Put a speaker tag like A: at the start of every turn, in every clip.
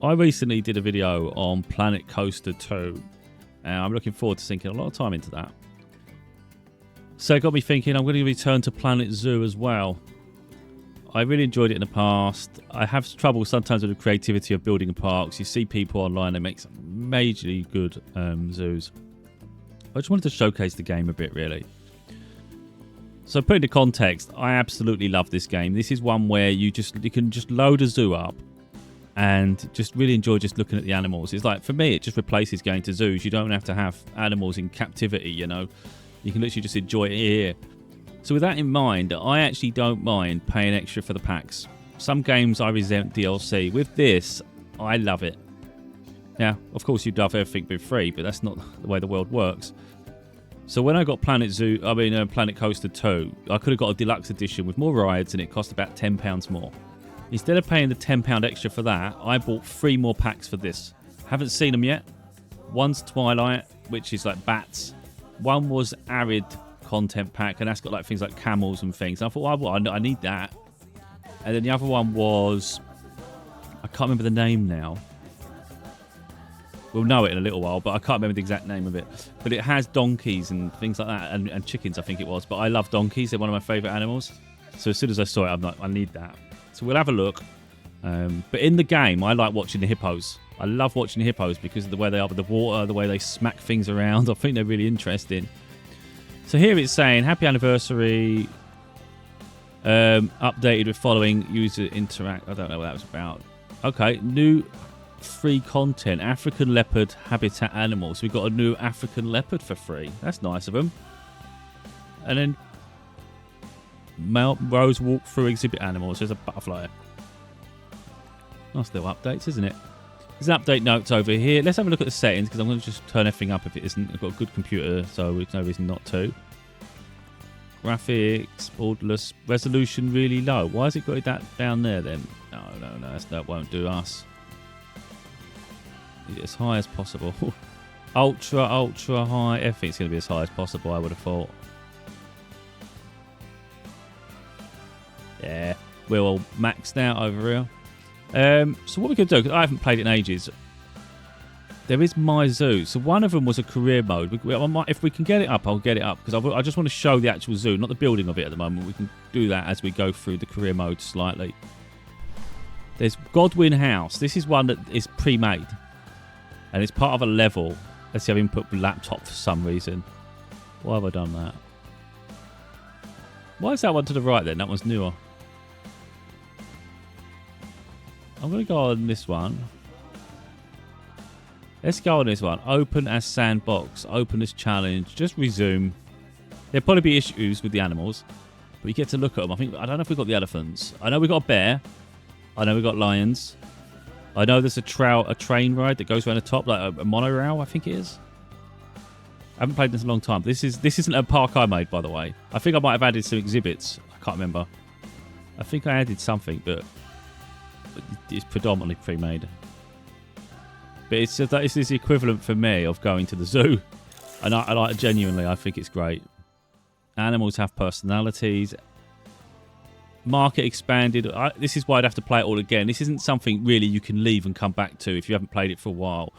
A: I recently did a video on Planet Coaster 2, and I'm looking forward to sinking a lot of time into that. So it got me thinking I'm going to return to Planet Zoo as well. I really enjoyed it in the past. I have trouble sometimes with the creativity of building parks. You see people online that make some majorly good zoos. I just wanted to showcase the game a bit, really. So put into context, I absolutely love this game. This is one where you can just load a zoo up and just really enjoy just looking at the animals. It's like, for me, it just replaces going to zoos. You don't have to have animals in captivity, you know. You can literally just enjoy it here. So with that in mind, I actually don't mind paying extra for the packs. Some games I resent DLC. With this, I love it. Now, of course, you'd love everything being free, but that's not the way the world works. So when I got Planet Coaster 2, I could have got a deluxe edition with more rides, and it cost about £10 more. Instead of paying the £10 extra for that, I bought 3 more packs for this. Haven't seen them yet. One's Twilight, which is like bats. One was Arid content pack, and that's got like things like camels and things. And I thought, well, I need that. And then the other one was, I can't remember the name now. We'll know it in a little while, but I can't remember the exact name of it. But it has donkeys and things like that, and chickens, I think it was. But I love donkeys; they're one of my favourite animals. So as soon as I saw it, I'm like, I need that. So we'll have a look. But in the game, I like watching the hippos. I love watching the hippos because of the way they are with the water, the way they smack things around. I think they're really interesting. So here it's saying, happy anniversary, updated with following user interact. I don't know what that was about. Okay, new free content, African leopard habitat animals. We've got a new African leopard for free. That's nice of them. And then Rose walk through exhibit animals. There's a butterfly. Nice little updates, isn't it? There's an update notes over here. Let's have a look at the settings because I'm going to just turn everything up if it isn't. I've got a good computer, so there's no reason not to. Graphics, borderless, resolution really low. Why has it got that down there then? No, that won't do us. As high as possible. ultra high. Everything's going to be as high as possible, I would have thought. Yeah, we're all maxed out over here. So what we could do, because I haven't played it in ages, there is My Zoo. So one of them was a career mode. If we can get it up, I'll get it up, because I just want to show the actual zoo, not the building of it at the moment. We can do that as we go through the career mode slightly. There's Godwin House. This is one that is pre-made, and it's part of a level. Let's see, I've input laptop for some reason. Why have I done that? Why is that one to the right then? That one's newer. I'm going to go on this one. Let's go on this one. Open as sandbox. Open as challenge. Just resume. There'll probably be issues with the animals, but you get to look at them. I don't know if we've got the elephants. I know we've got a bear. I know we've got lions. I know there's a train ride that goes around the top, like a monorail, I think it is. I haven't played this in a long time. This isn't a park I made, by the way. I think I might have added some exhibits. I can't remember. I think I added something, but it's predominantly pre-made. But it's the equivalent for me of going to the zoo. And I like it genuinely. I think it's great. Animals have personalities. Market expanded. This is why I'd have to play it all again. This isn't something really you can leave and come back to if you haven't played it for a while.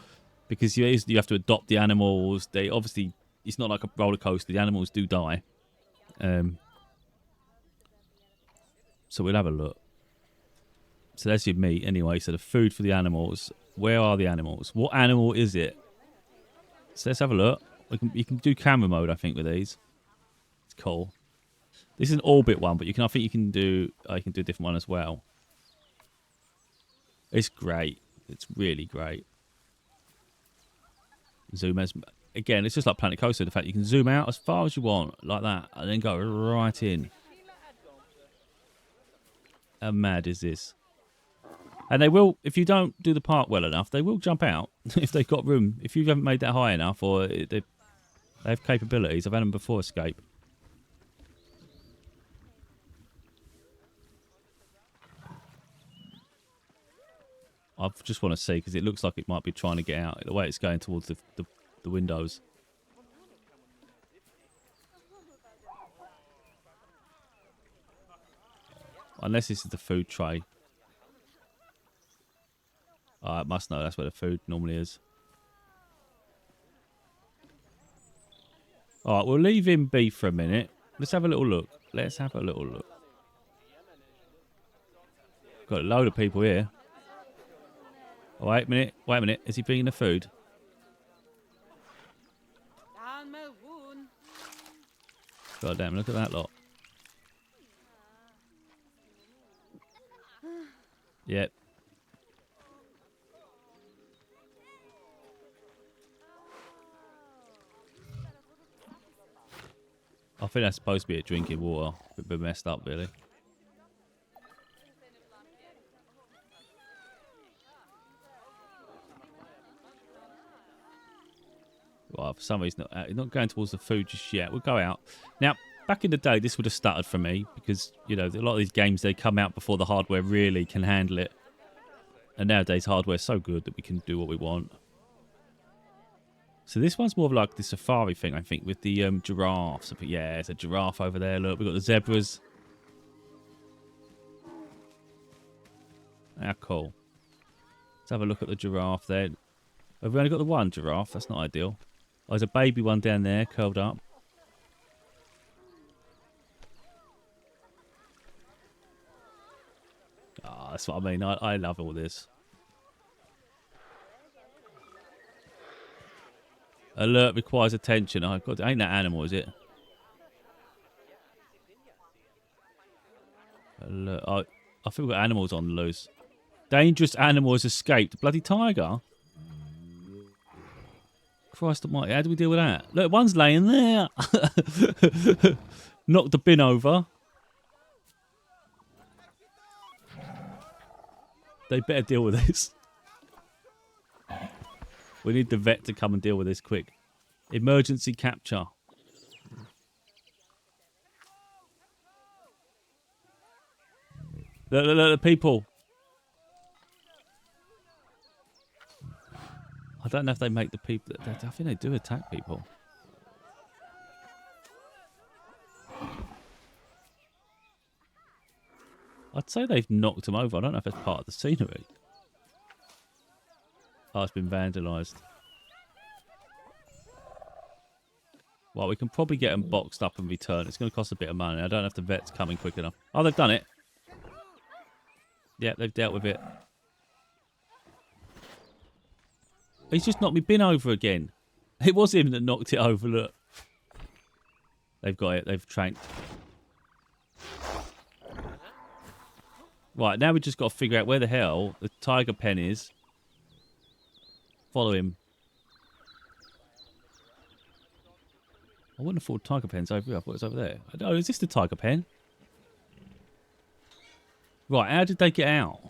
A: Because you have to adopt the animals. They obviously, it's not like a roller coaster. The animals do die. So we'll have a look. So there's your meat anyway. So the food for the animals. Where are the animals? What animal is it? So let's have a look. You can do camera mode, I think, with these. It's cool. This is an orbit one, but I think you can do a different one as well. It's great. It's really great. Zoom as again, it's just like Planet Coaster. The fact you can zoom out as far as you want, like that, and then go right in. How mad is this? And they will, if you don't do the park well enough, they will jump out if they've got room. If you haven't made that high enough, or they have capabilities. I've had them before escape. I just want to see, because it looks like it might be trying to get out. The way it's going towards the windows. Unless this is the food tray. I must know that's where the food normally is. Alright, we'll leave him be for a minute. Let's have a little look. Let's have a little look. Got a load of people here. Oh, wait a minute. Wait a minute. Is he bringing the food? God damn, look at that lot. Yep. I think that's supposed to be a drinking water. A bit messed up, really. Well, for some reason, he's not going towards the food just yet. We'll go out. Now, back in the day, this would have stuttered for me because, you know, a lot of these games, they come out before the hardware really can handle it. And nowadays, hardware's so good that we can do what we want. So this one's more of like the safari thing, I think, with the giraffes. But yeah, there's a giraffe over there. Look, we've got the zebras. How cool. Let's have a look at the giraffe there. Have we only got the one giraffe? That's not ideal. Oh, there's a baby one down there, curled up. Ah, that's what I mean. I love all this. Alert requires attention. Oh, God, ain't that animal, is it? Alert. Oh, I think we've got animals on the loose. Dangerous animal has escaped. Bloody tiger. Christ almighty, how do we deal with that? Look, one's laying there. Knocked the bin over. They better deal with this. We need the vet to come and deal with this quick. Emergency capture. The people. I don't know if they make the people... I think they do attack people. I'd say they've knocked them over. I don't know if that's part of the scenery. Oh, it's been vandalised. Well, we can probably get them boxed up and returned. It's going to cost a bit of money. I don't know if the vet's coming quick enough. Oh, they've done it. Yeah, they've dealt with it. He's just knocked me bin over again. It was him that knocked it over, look. They've got it. They've tranked. Right, now we've just got to figure out where the hell the tiger pen is. Follow him. I wouldn't have thought tiger pen's over here. I thought it was over there. Oh, is this the tiger pen? Right, how did they get out?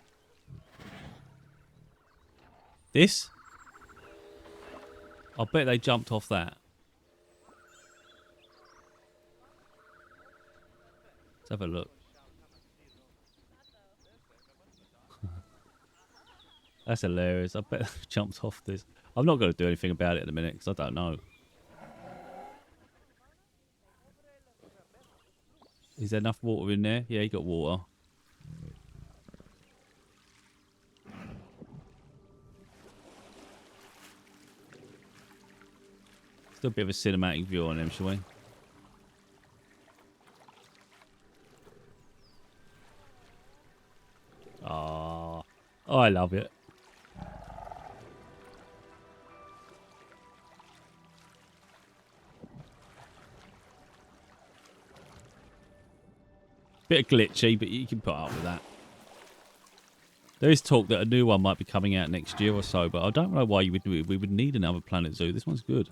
A: This? I bet they jumped off that. Let's have a look. That's hilarious. I bet they jumped off this. I'm not going to do anything about it at the minute because I don't know. Is there enough water in there? Yeah, you got water. Still a bit of a cinematic view on him, shall we? Ah, oh, I love it. Bit glitchy, but you can put up with that. There is talk that a new one might be coming out next year or so, but I don't know why we would need another Planet Zoo. This one's good.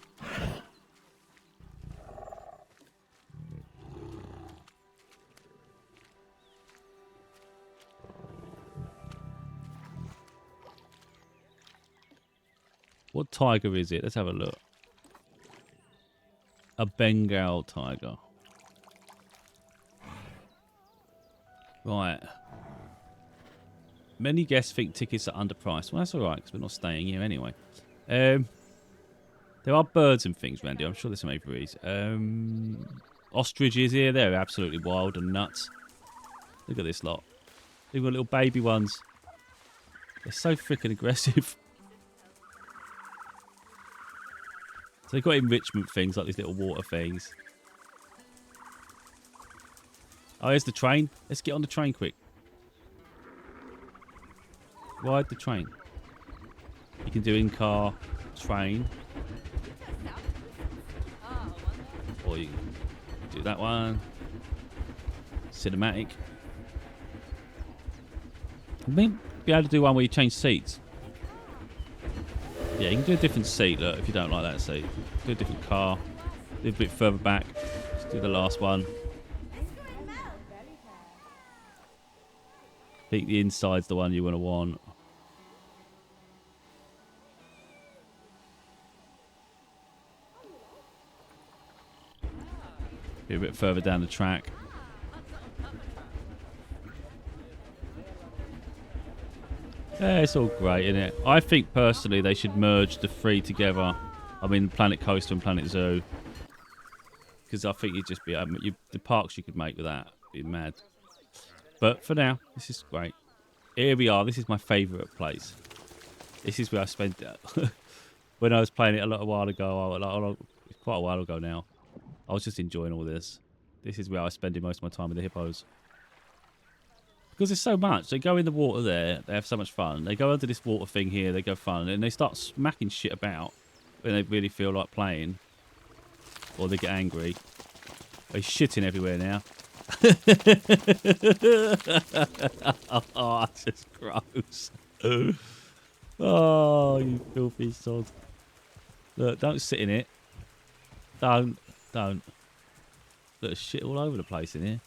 A: What tiger is it? Let's have a look. A Bengal tiger. Right. Many guests think tickets are underpriced. Well, that's all right, because we're not staying here anyway. There are birds and things around here. I'm sure there's some aviaries. Ostriches here. They're absolutely wild and nuts. Look at this lot. They've got little baby ones. They're so freaking aggressive. So they've got enrichment things like these little water things. Oh, here's the train. Let's get on the train quick. Ride the train. You can do in-car train. Or you can do that one. Cinematic. Maybe be able to do one where you change seats. Yeah, you can do a different seat, look, if you don't like that seat. Do a different car. Do a bit further back. Let's do the last one. I think the inside's the one you want. Be a bit further down the track. Yeah, it's all great, isn't it? I think personally they should merge the three together. I mean, Planet Coaster and Planet Zoo. Because I think you'd just be... the parks you could make with that would be mad. But for now, this is great. Here we are. This is my favourite place. This is where I spent... when I was playing it a little while ago. Quite a while ago now. I was just enjoying all this. This is where I was spending most of my time with the hippos. Because there's so much. They go in the water there. They have so much fun. They go under this water thing here. They go fun. And they start smacking shit about when they really feel like playing. Or they get angry. They're shitting everywhere now. Oh, it's just gross. Oh, you filthy sod. Look, don't sit in it. Don't. Look, there's shit all over the place in here.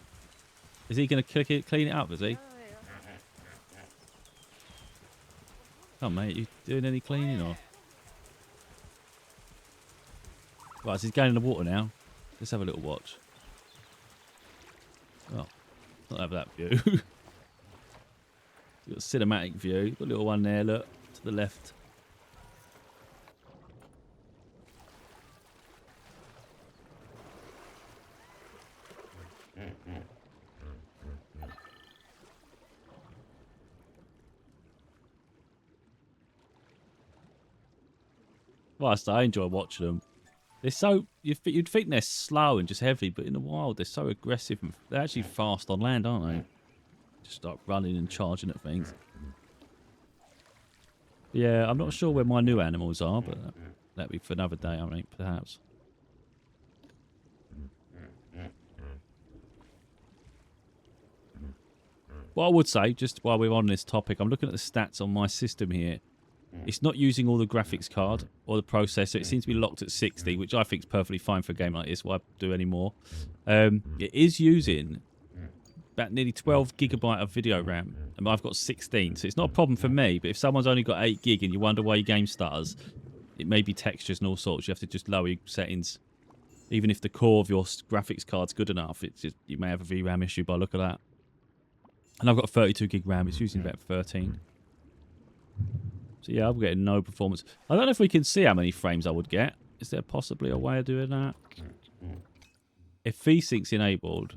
A: Is he going to clean it up, is he? Oh, mate, you doing any cleaning or? Right, so he's going in the water now. Let's have a little watch. Oh, not have that view. You've got a cinematic view. Got a little one there, look, to the left. Well, I enjoy watching them. They're so... You'd think they're slow and just heavy, but in the wild, they're so aggressive. And they're actually fast on land, aren't they? Just start running and charging at things. Yeah, I'm not sure where my new animals are, but that'll be for another day, I think, perhaps. What I would say, just while we're on this topic, I'm looking at the stats on my system here. It's not using all the graphics card or the processor. It seems to be locked at 60, which I think is perfectly fine for a game like this. Why do any more? It is using about nearly 12 gigabyte of video RAM, and I've got 16, so it's not a problem for me. But if someone's only got 8 gig and you wonder why your game stutters, it may be textures and all sorts. You have to just lower your settings. Even if the core of your graphics card's good enough, it's just, you may have a VRAM issue by look at that. And I've got 32 gig RAM. It's using about 13. So yeah, I'm getting no performance. I don't know if we can see how many frames I would get. Is there possibly a way of doing that? If VSync's enabled.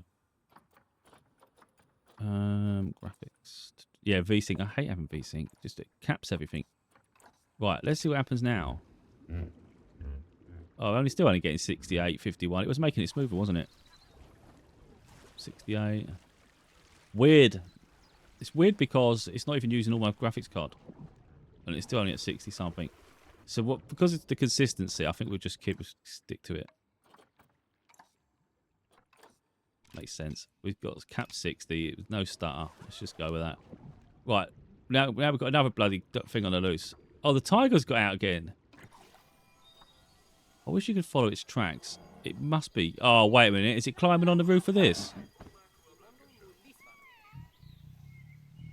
A: Graphics. Yeah, VSync. I hate having VSync. Just it caps everything. Right, let's see what happens now. Oh, I'm still only getting 68, 51. It was making it smoother, wasn't it? 68. Weird. It's weird because it's not even using all my graphics card. And it's still only at 60 something. So what? Because it's the consistency, I think we'll just stick to it. Makes sense. We've got cap 60. No stutter. Let's just go with that. Right. Now we've got another bloody thing on the loose. Oh, the tiger's got out again. I wish you could follow its tracks. It must be. Oh, wait a minute. Is it climbing on the roof of this?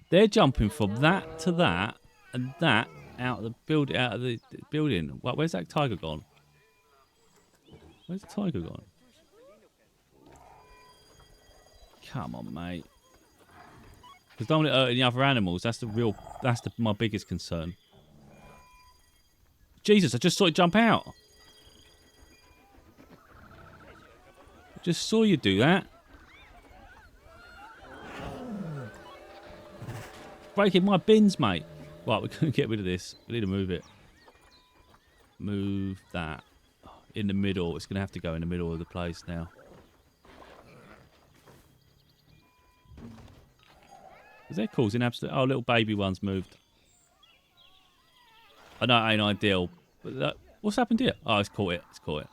A: They're jumping from that to that. And that out of the building. What? Where's that tiger gone? Where's the tiger gone? Come on, mate. Because don't want to hurt any other animals. That's my biggest concern. Jesus! I just saw it jump out. I just saw you do that. Breaking my bins, mate. Right, we're going to get rid of this. We need to move it. Move that. In the middle. It's going to have to go in the middle of the place now. Because they're causing absolute... Oh, little baby one's moved. I know it ain't ideal. But that... What's happened here? Oh, it's caught it. It's caught it.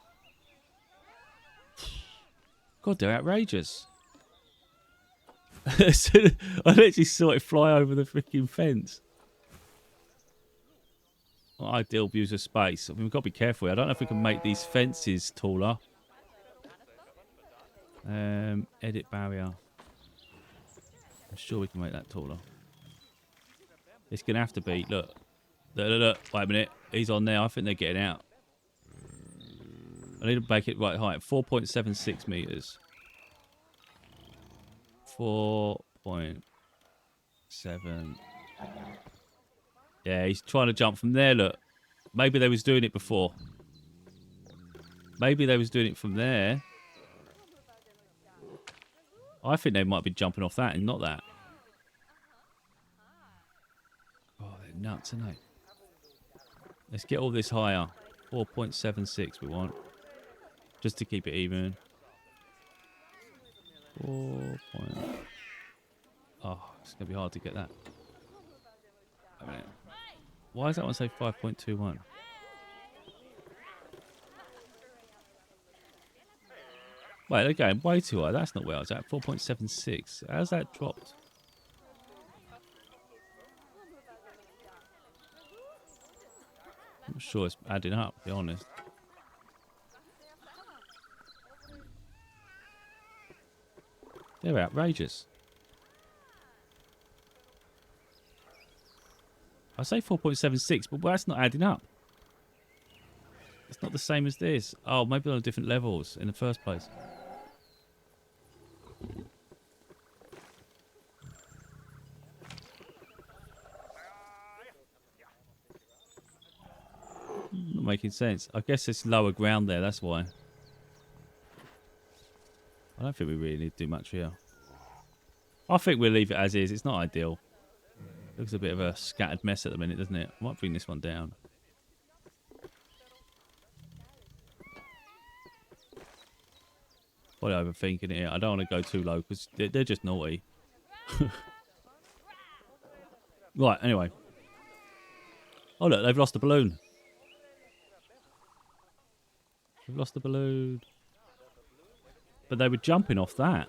A: God, they're outrageous. I literally saw it fly over the freaking fence. Not ideal views of space. I mean, we've got to be careful. I don't know if we can make these fences taller. Edit barrier. I'm sure we can make that taller. It's going to have to be. Look. Look. Wait a minute. He's on there. I think they're getting out. I need to make it right height. 4.76 meters. 4.7. Yeah, he's trying to jump from there, look. Maybe they was doing it before. Maybe they was doing it from there. I think they might be jumping off that and not that. Oh, they're nuts, aren't they? Let's get all this higher. 4.76 we want. Just to keep it even. 4. Oh, it's going to be hard to get that. Wait a minute. Why does that one say 5.21? Wait, they're going way too high. That's not where I was at. 4.76. How's that dropped? I'm not sure it's adding up, to be honest. They're outrageous. I say 4.76, but that's not adding up. It's not the same as this. Oh, maybe on different levels in the first place. Not making sense. I guess it's lower ground there, that's why. I don't think we really need to do much here. I think we'll leave it as is. It's not ideal. Looks a bit of a scattered mess at the minute, doesn't it? I might bring this one down. Probably overthinking it here. I don't want to go too low because they're just naughty. Right, anyway. Oh, look, they've lost the balloon. They've lost the balloon. But they were jumping off that.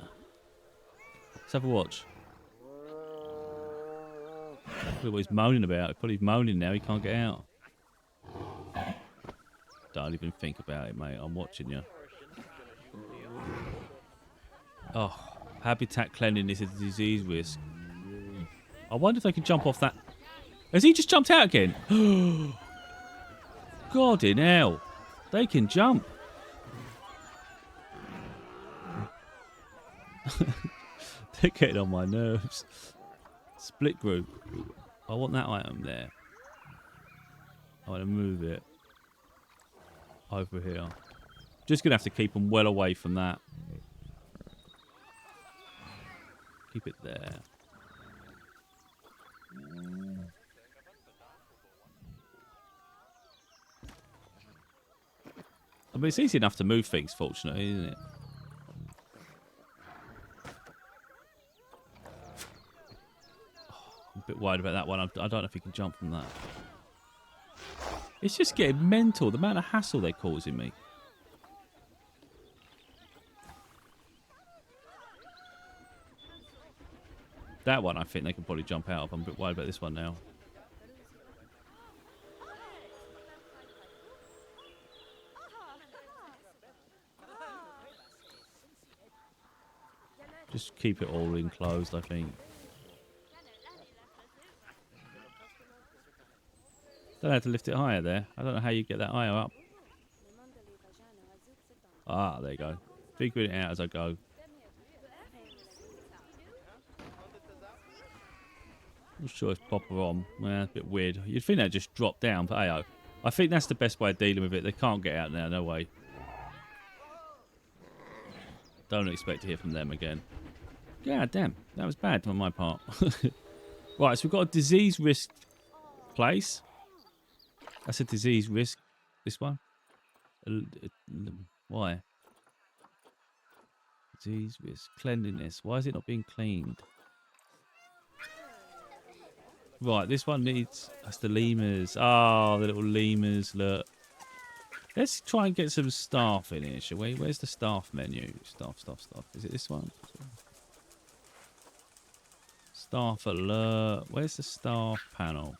A: Let's have a watch. Look what he's moaning about. Probably he's moaning now. He can't get out. Don't even think about it, mate. I'm watching you. Oh, habitat cleanliness is a disease risk. I wonder if they can jump off that. Has he just jumped out again? God in hell. They can jump. They're getting on my nerves. Split group. I want that item there. I want to move it over here. Just going to have to keep them well away from that. Keep it there. I mean, it's easy enough to move things, fortunately, isn't it? I'm a bit worried about that one. I don't know if he can jump from that. It's just getting mental, the amount of hassle they're causing me. That one, I think they can probably jump out of. I'm a bit worried about this one now. Just keep it all enclosed, I think. Don't have to lift it higher there. I don't know how you get that higher up. Ah, there you go. Figuring it out as I go. Not sure it's proper on. Yeah, it's a bit weird. You'd think that just dropped down, but hey, I think that's the best way of dealing with it. They can't get out now, no way. Don't expect to hear from them again. Yeah, damn. That was bad on my part. Right, so we've got a disease risk place. That's a disease risk. This one. Why? Disease risk. Cleanliness. Why is it not being cleaned? Right, this one needs... That's the lemurs. Oh, the little lemurs. Look. Let's try and get some staff in here, shall we? Where's the staff menu? Staff. Is it this one? Staff alert. Where's the staff panel?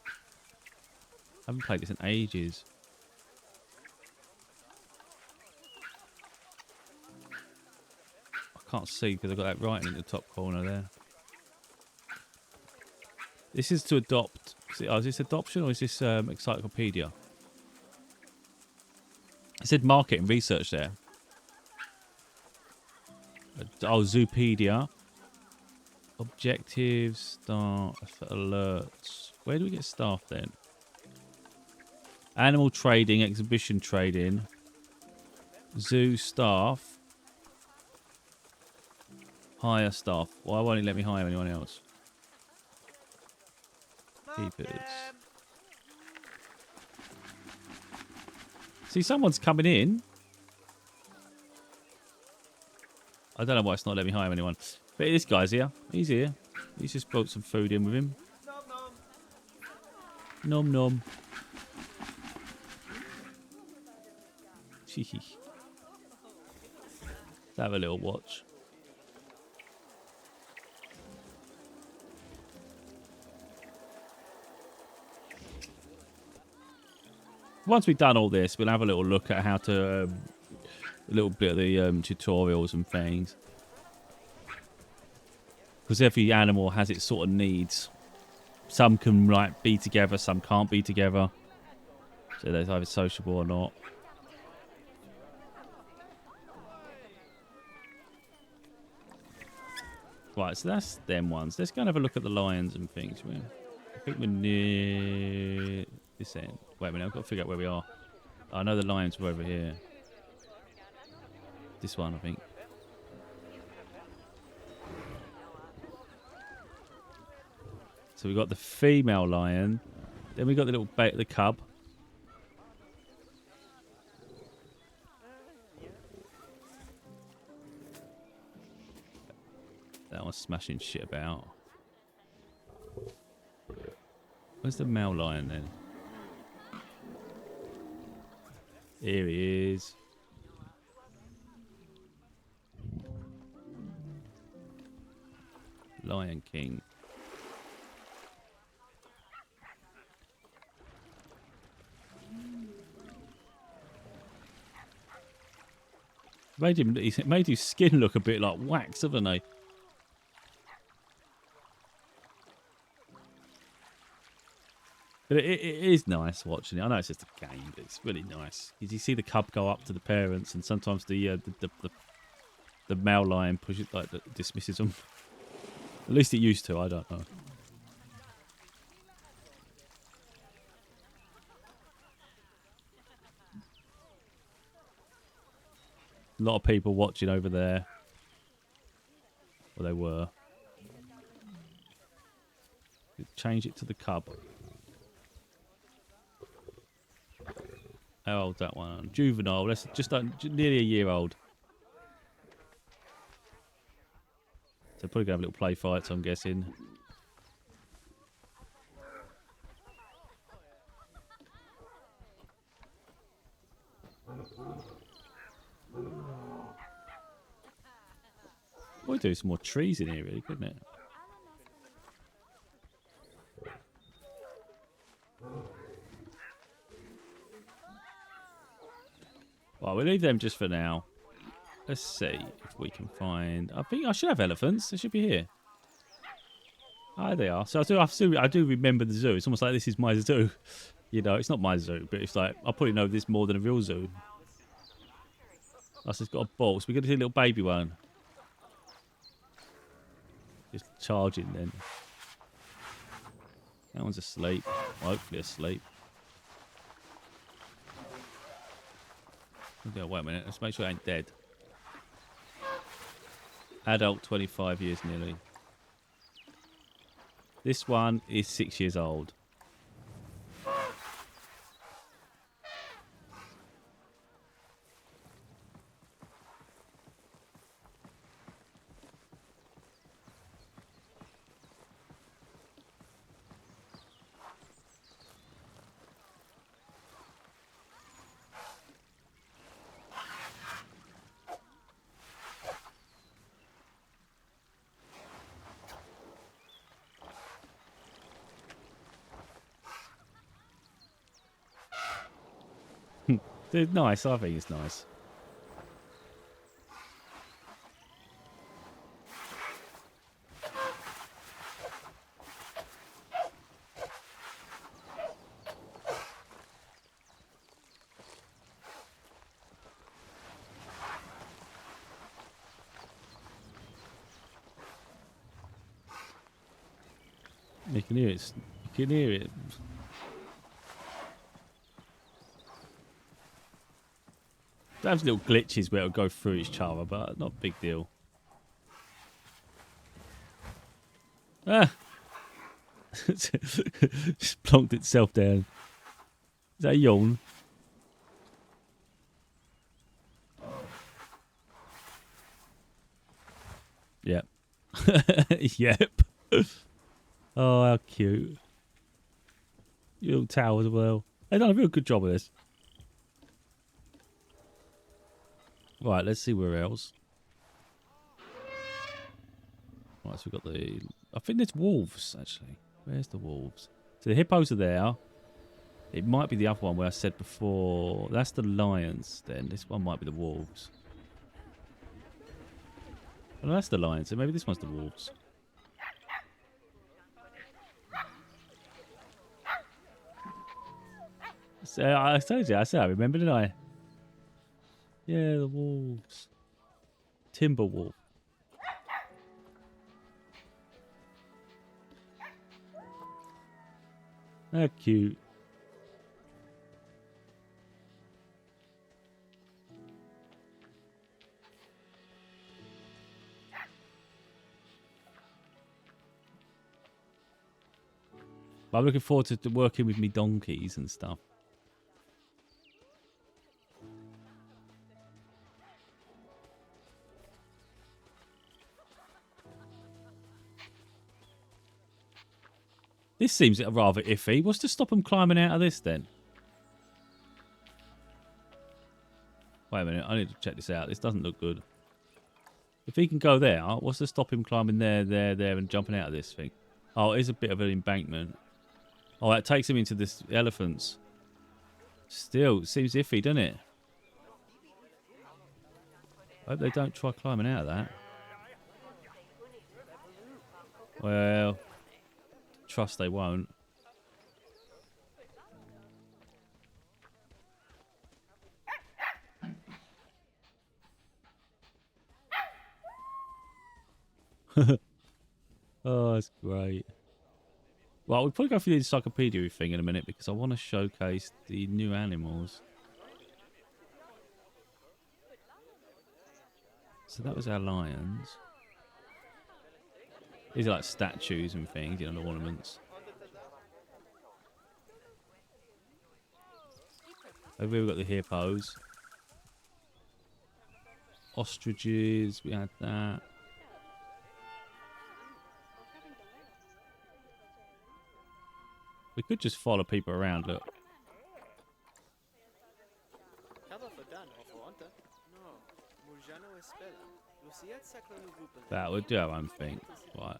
A: I haven't played this in ages. I can't see because I've got that writing in the top corner there. This is to adopt. Is this adoption or is this encyclopedia? It said market and research there. Oh, Zoopedia. Objectives, staff, alerts. Where do we get staff then? Animal trading, exhibition trading. Zoo staff. Hire staff. Why won't he let me hire anyone else? Keepers. See, someone's coming in. I don't know why it's not letting me hire anyone. But this guy's here. He's here. He's just brought some food in with him. Nom nom. Let's have a little watch. Once we've done all this, we'll have a little look at how to... a little bit of the tutorials and things. Because every animal has its sort of needs. Some can like be together, some can't be together. So they're either sociable or not. Right, so that's them ones. Let's go and have a look at the lions and things. I think we're near this end. Wait a minute, I've got to figure out where we are. I know the lions were over here. This one, I think. So we got the female lion. Then we got the little the cub. That one's smashing shit about. Where's the male lion then? Here he is. Lion King. He made his skin look a bit like wax, haven't they? But it is nice watching it. I know it's just a game, but it's really nice. You see the cub go up to the parents, and sometimes the male lion pushes dismisses them. At least it used to. I don't know. A lot of people watching over there. Well, they were. Change it to the cub. How old's that one? Juvenile. That's just nearly a year old. So probably gonna have a little play fight, so I'm guessing. We'll do some more trees in here, really, couldn't it? Well, we'll leave them just for now. Let's see if we can find... I think I should have elephants. They should be here. Ah, they are. So I do remember the zoo. It's almost like this is my zoo. You know, it's not my zoo, but it's like I probably know this more than a real zoo. Plus, it's got a ball. So we're going to see a little baby one. Just charging then. That one's asleep. Well, hopefully asleep. Okay, wait a minute. Let's make sure it ain't dead. Adult, 25 years nearly. This one is 6 years old. It's nice. I think it's nice. You can hear it. You can hear it. There's little glitches where it'll go through each other, but not a big deal. Ah! Just plonked itself down. Is that a yawn? Yep. Yep. Oh, how cute. Your little towel as well. They've done a real good job of this. Right, let's see where else. Right, so we've got the... I think there's wolves, actually. Where's the wolves? So the hippos are there. It might be the other one where I said before. That's the lions, then. This one might be the wolves. Oh, no, that's the lions. So maybe this one's the wolves. So I told you, I said I remember, didn't I? Yeah, the wolves. Timber wolf. How cute. I'm looking forward to working with me donkeys and stuff. This seems rather iffy. What's to stop them climbing out of this then? Wait a minute, I need to check this out. This doesn't look good. If he can go there, what's to stop him climbing there, and jumping out of this thing? Oh, it is a bit of an embankment. Oh, that takes him into this elephants. Still, it seems iffy, doesn't it? I hope they don't try climbing out of that. Well, trust they won't. Oh, that's great. Well, we'll probably go through the encyclopedia thing in a minute because I want to showcase the new animals. So that was our lions. These are like statues and things, you know, the ornaments. Over here we've got the hippos. Ostriches, we had that. We could just follow people around, look. That would do our own thing. Right.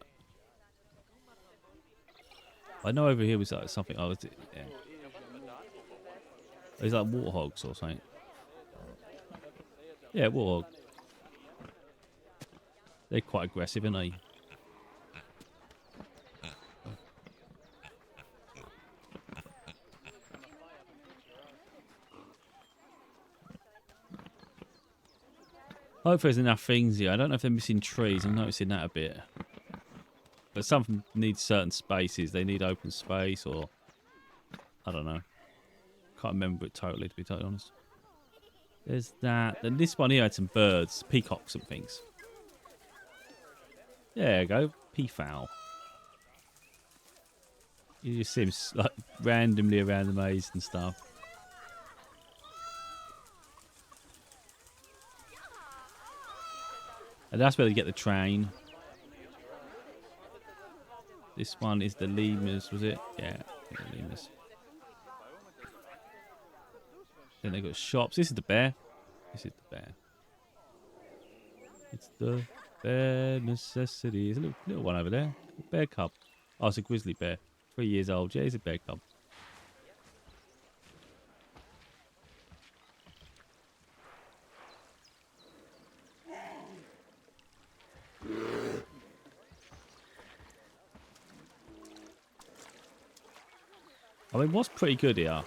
A: I know over here was like something. Oh, is it? Yeah. There's like warthogs or something. Yeah, warthog. They're quite aggressive, aren't they? Hopefully there's enough things here. I don't know if they're missing trees. I'm noticing that a bit. But some of them need certain spaces. They need open space or... I don't know. Can't remember it totally, to be totally honest. There's that. Then this one here had some birds. Peacocks and things. There you go. Peafowl. You just see him like, randomly around the maze and stuff. And that's where they get the train. This one is the lemurs, was it? Yeah, the lemurs. Then they got shops. This is the bear. This is the bear. It's the bear necessity. There's a little one over there. A bear cub. Oh, it's a grizzly bear. 3 years old. Yeah, he's a bear cub. I mean, what's pretty good here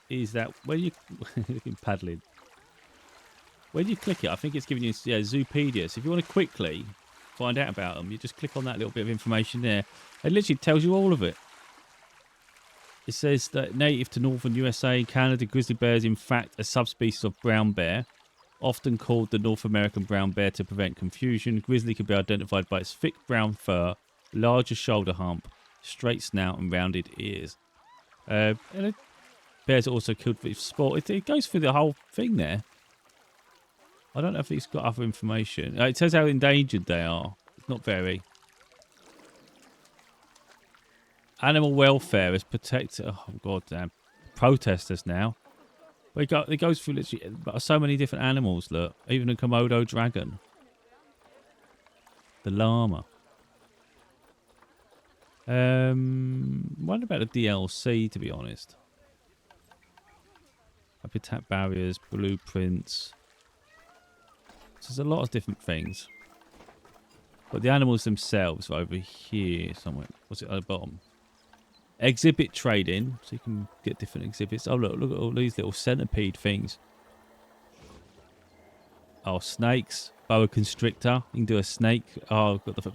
A: is that when you paddling, when you click it, I think it's giving you Zoopedia. So if you want to quickly find out about them, you just click on that little bit of information there. It literally tells you all of it. It says that native to northern USA and Canada, grizzly bear is in fact a subspecies of brown bear, often called the North American brown bear to prevent confusion. Grizzly can be identified by its thick brown fur, larger shoulder hump, straight snout and rounded ears. And bears are also killed for sport. It goes through the whole thing there. I don't know if it's got other information. It says how endangered they are. It's not very. Animal welfare is protected. Oh, god damn. Protesters now. But it goes through literally so many different animals, look. Even a Komodo dragon. The llama. Wonder about the DLC, to be honest. Habitat barriers, blueprints. So there's a lot of different things. But the animals themselves are over here somewhere. What's it at the bottom? Exhibit trading. So you can get different exhibits. Oh, look at all these little centipede things. Oh, snakes. Boa constrictor. You can do a snake. Oh, I've got the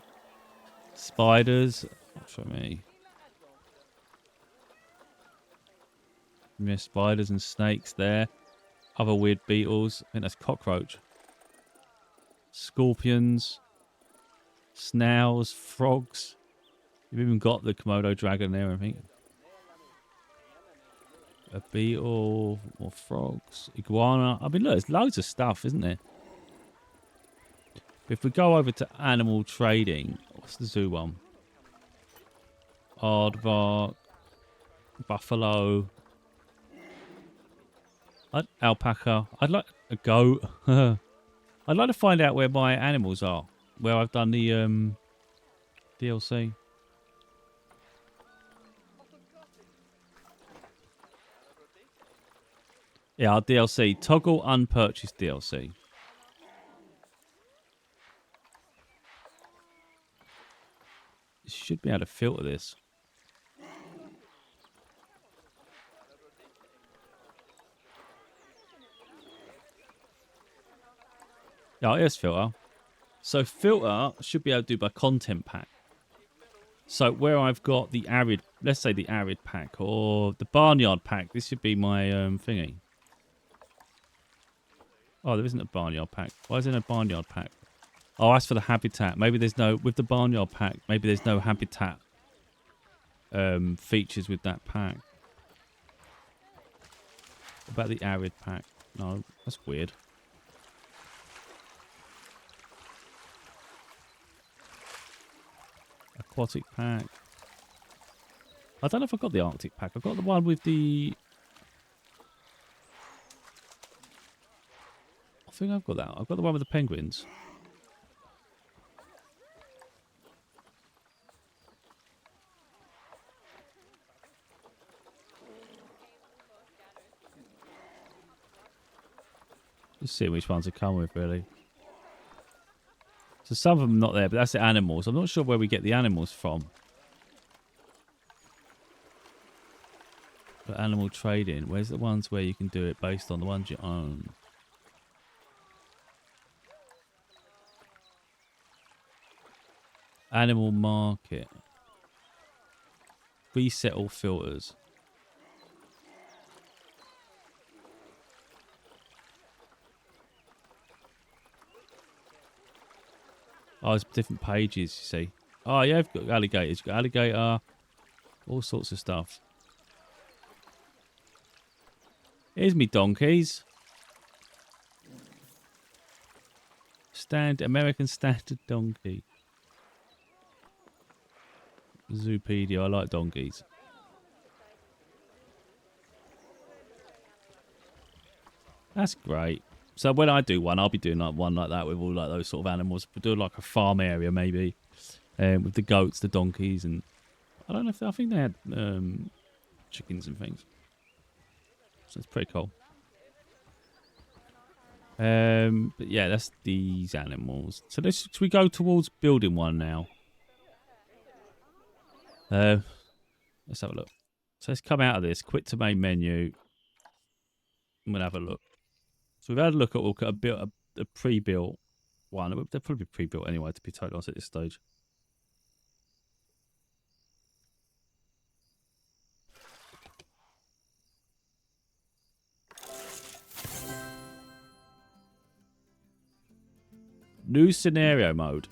A: spiders. Show me. Yeah, spiders and snakes there. Other weird beetles. I think that's cockroach. Scorpions. Snails. Frogs. You've even got the Komodo dragon there, I think. A beetle. More frogs. Iguana. I mean, look, there's loads of stuff, isn't there? If we go over to animal trading. What's the zoo one? Aardvark. Buffalo. Alpaca. I'd like a goat. I'd like to find out where my animals are. Where I've done the DLC. Yeah, our DLC. Toggle unpurchased DLC. You should be able to filter this. Oh, here's filter. So filter should be able to do by content pack. So where I've got the arid, let's say the arid pack or the barnyard pack, this should be my thingy. Oh, there isn't a barnyard pack. Why isn't there a barnyard pack? Oh, that's for the habitat. Maybe there's no, with the barnyard pack, maybe there's no habitat features with that pack. What about the arid pack? No, that's weird. Aquatic pack. I don't know if I got the Arctic pack. I got the one with the... I think I've got that. I've got the one with the penguins. Just see which ones I come with, really. So some of them are not there, but that's the animals. I'm not sure where we get the animals from. But animal trading. Where's the ones where you can do it based on the ones you own? Animal market. Reset all filters. Oh, there's different pages, you see. Oh, yeah, I've got alligators. You've got alligator. All sorts of stuff. Here's me donkeys. American standard donkey. Zoopedia. I like donkeys. That's great. So when I do one, I'll be doing like one like that with all like those sort of animals. We'll do like a farm area maybe, with the goats, the donkeys, and I don't know if I think they had chickens and things. So it's pretty cool. But yeah, that's these animals. So should we go towards building one now? Let's have a look. So let's come out of this. Quit to main menu. And we'll have a look. So we've had a look at a pre-built one. They're probably pre-built anyway, to be totally honest at this stage. New scenario mode.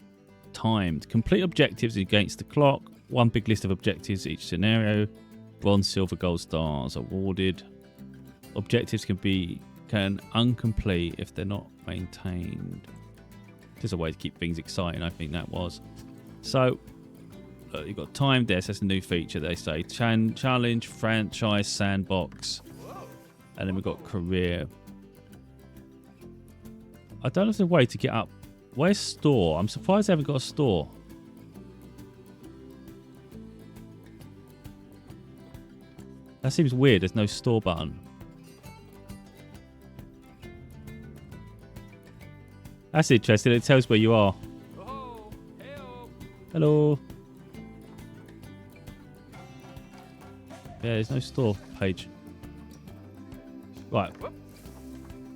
A: Timed. Complete objectives against the clock. One big list of objectives each scenario. Bronze, silver, gold stars awarded. Objectives can uncomplete if they're not maintained. Just a way to keep things exciting, I think that was. So, you've got timed there. So that's a new feature, they say. Challenge, franchise, sandbox. And then we've got career. I don't know if there's a way to get up. Where's store? I'm surprised they haven't got a store. That seems weird. There's no store button. That's interesting. It tells where you are. Hello. Yeah, there's no store page. Right.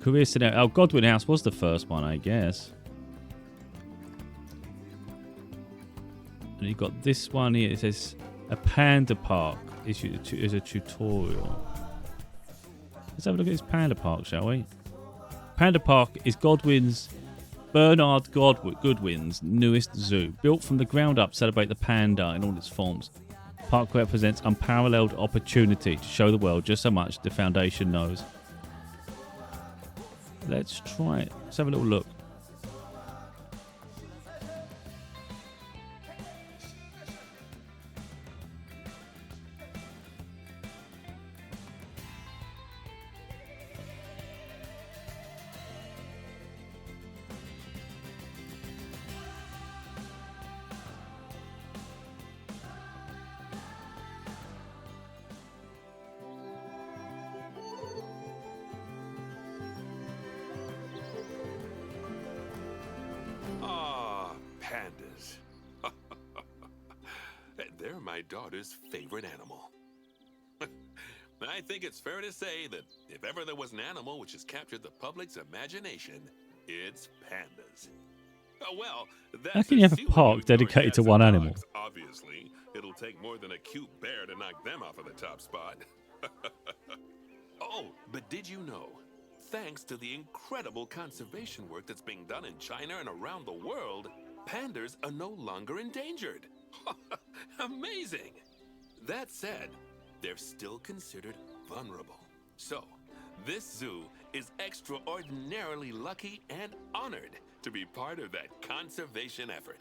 A: Career scenario. Oh, Godwin House was the first one, I guess. And you've got this one here. It says a panda park is a tutorial. Let's have a look at this panda park, shall we? Panda Park is Bernard Goodwin's newest zoo. Built from the ground up to celebrate the panda in all its forms. Park represents unparalleled opportunity to show the world just how much the Foundation knows. Let's try it. Let's have a little look.
B: Pandas. They're my daughter's favorite animal. I think it's fair to say that if ever there was an animal which has captured the public's imagination, it's pandas. Well, that's
A: how can you have a park dedicated to one animal?
B: Obviously, it'll take more than a cute bear to knock them off of the top spot. Oh, but did you know? Thanks to the incredible conservation work that's being done in China and around the world, pandas are no longer endangered. Amazing! That said, they're still considered vulnerable. So, this zoo is extraordinarily lucky and honored to be part of that conservation effort.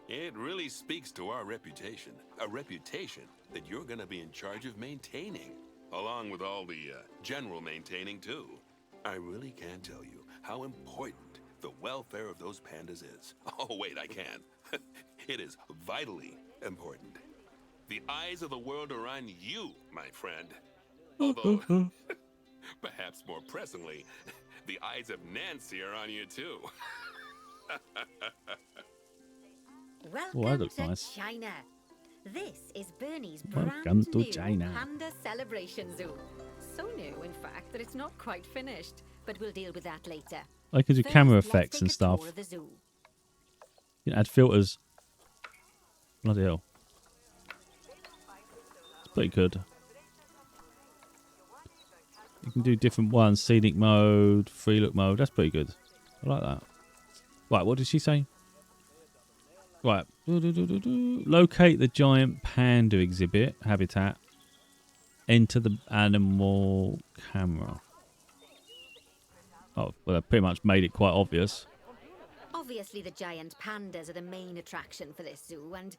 B: It really speaks to our reputation, a reputation that you're going to be in charge of maintaining, along with all the general maintaining too. I really can't tell you how important the welfare of those pandas is. Oh, wait, I can. It is vitally important. The eyes of the world are on you, my friend. Although, perhaps more pressingly, the eyes of Nancy are on you too.
C: Welcome to
A: nice.
C: China. This is Bernie's
A: Welcome
C: brand
A: to
C: new
A: China.
C: Panda Celebration Zoo. So new, in fact, that it's not quite finished, but we'll deal with that later.
A: I can do
C: First,
A: camera
C: let's
A: effects
C: take
A: and
C: a
A: stuff.
C: tour of the zoo.
A: You can add filters. Bloody hell. It's pretty good. You can do different ones. Scenic mode, free look mode. That's pretty good. I like that. Right, what did she say? Right. Locate the giant panda exhibit habitat. Enter the animal camera. Oh, well, they pretty much made it quite obvious.
C: Obviously, the giant pandas are the main attraction for this zoo, and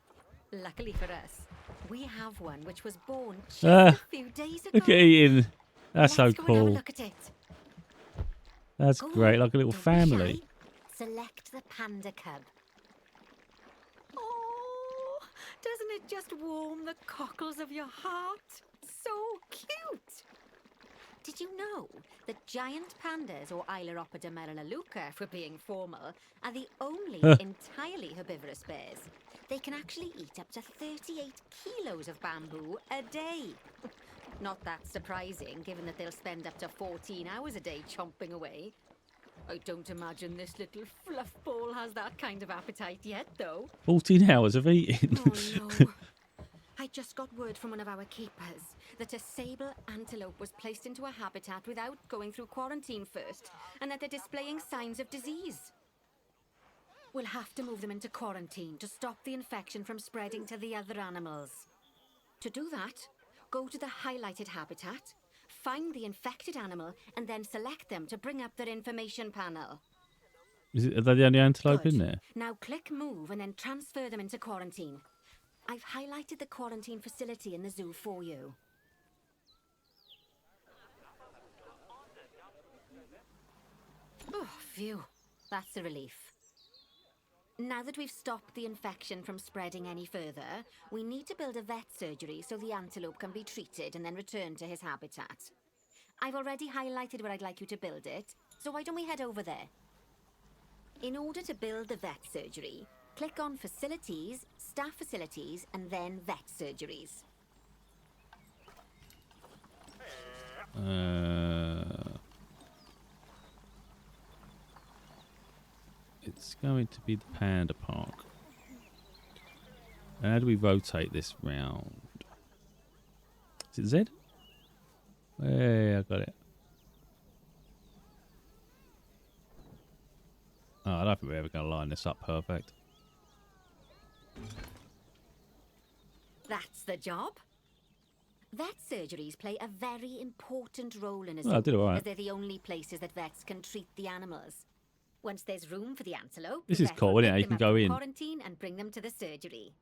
C: luckily for us, we have one which was born just a few days ago.
A: Look at Ian. That's so
C: Let's go and have a
A: cool.
C: look at it.
A: That's great, like a little
C: Don't be
A: family.
C: shy. Select the panda cub. Oh, doesn't it just warm the cockles of your heart? So cute. Did you know that giant pandas, or Ailuropoda melaleuca, if we're being formal, are the only entirely herbivorous bears? They can actually eat up to 38 kilos of bamboo a day. Not that surprising, given that they'll spend up to 14 hours a day chomping away. I don't imagine this little fluff ball has that kind of appetite yet, though.
A: 14 hours of eating.
C: Oh no. I just got word from one of our keepers that a sable antelope was placed into a habitat without going through quarantine first, and that they're displaying signs of disease. We'll have to move them into quarantine to stop the infection from spreading to the other animals. To do that, go to the highlighted habitat, find the infected animal, and then select them to bring up their information panel.
A: Are they the only antelope
C: Good.
A: in there?
C: Now click move and then transfer them into quarantine. I've highlighted the quarantine facility in the zoo for you. Oh, phew. That's a relief. Now that we've stopped the infection from spreading any further, we need to build a vet surgery so the antelope can be treated and then returned to his habitat. I've already highlighted where I'd like you to build it, so why don't we head over there? In order to build the vet surgery, click on Facilities, Staff Facilities, and then Vet Surgeries.
A: It's going to be the Panda Park. How do we rotate this round? Is it Z? Hey, I got it. Oh, I don't think we're ever going to line this up perfect.
C: That's the job. Vet surgeries play a very important role in a
A: Well, I
C: zoo,
A: did all right.
C: as they're the only places that vets can treat the animals. Once there's room for the antelope,
A: This
C: the
A: is
C: vet
A: cool,
C: will
A: isn't it?
C: pick
A: You
C: them
A: can
C: up
A: go
C: from
A: in.
C: quarantine and bring them to the surgery.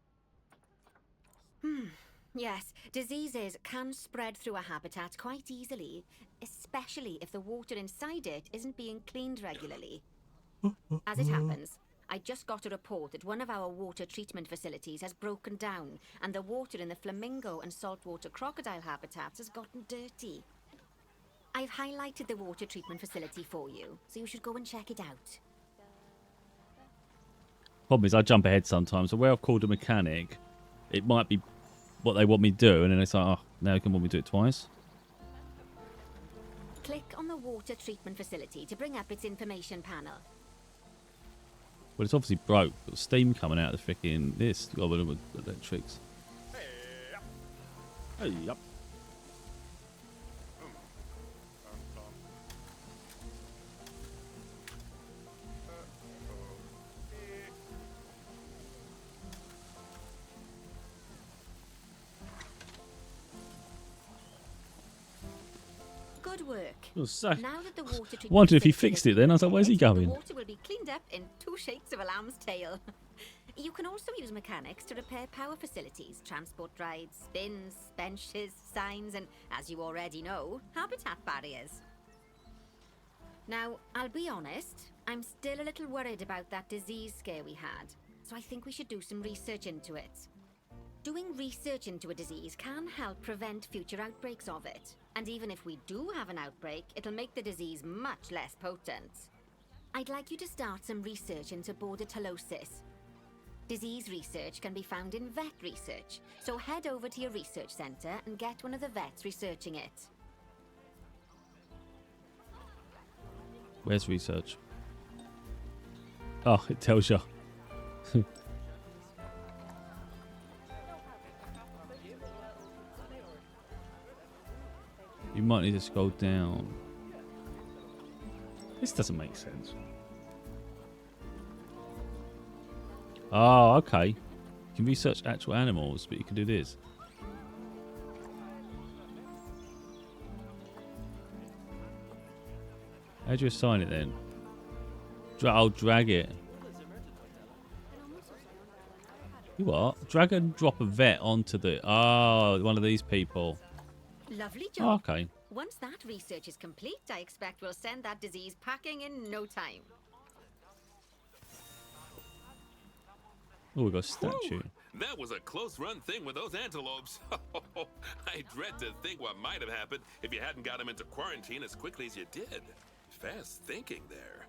C: Yes, diseases can spread through a habitat quite easily, especially if the water inside it isn't being cleaned regularly. As it happens, I just got a report that one of our water treatment facilities has broken down, and the water in the flamingo and saltwater crocodile habitats has gotten dirty. I've highlighted the water treatment facility for you, so you should go and check it out.
A: Problem is, I jump ahead sometimes. So where I've called a mechanic, it might be what they want me to do, and then it's like, oh, now they can want me to do it twice.
C: Click on the water treatment facility to bring up its information panel.
A: Well, it's obviously broke. Got steam coming out of the freaking this. Oh, with electrics. Hey, up.
C: Good work.
A: So,
C: Now that the water treatment
A: wondered if he
C: facility
A: fixed
C: has
A: it then. I was like,
C: been
A: where's he
C: repaired,
A: going?
C: The water will be cleaned up in 2 shakes of a lamb's tail. You can also use mechanics to repair power facilities, transport rides, bins, benches, signs, and, as you already know, habitat barriers. Now, I'll be honest, I'm still a little worried about that disease scare we had, so I think we should do some research into it. Doing research into a disease can help prevent future outbreaks of it. And even if we do have an outbreak, it'll make the disease much less potent. I'd like you to start some research into bordetalosis. Disease research can be found in vet research, so head over to your research centre and get one of the vets researching it.
A: Where's research? Oh, it tells you. You might need to scroll down. This doesn't make sense. Oh, okay. You can research actual animals, but you can do this. How do you assign it then? I'll drag it. You what? Drag and drop a vet onto the... Oh, one of these people.
C: Lovely
A: Oh,
C: job.
A: okay.
C: Once that research is complete, I expect we'll send that disease packing in no time.
A: Oh, we got a statue.
B: That was a close run thing with those antelopes. I I dread to think what might have happened if you hadn't got him into quarantine as quickly as you did. Fast thinking there.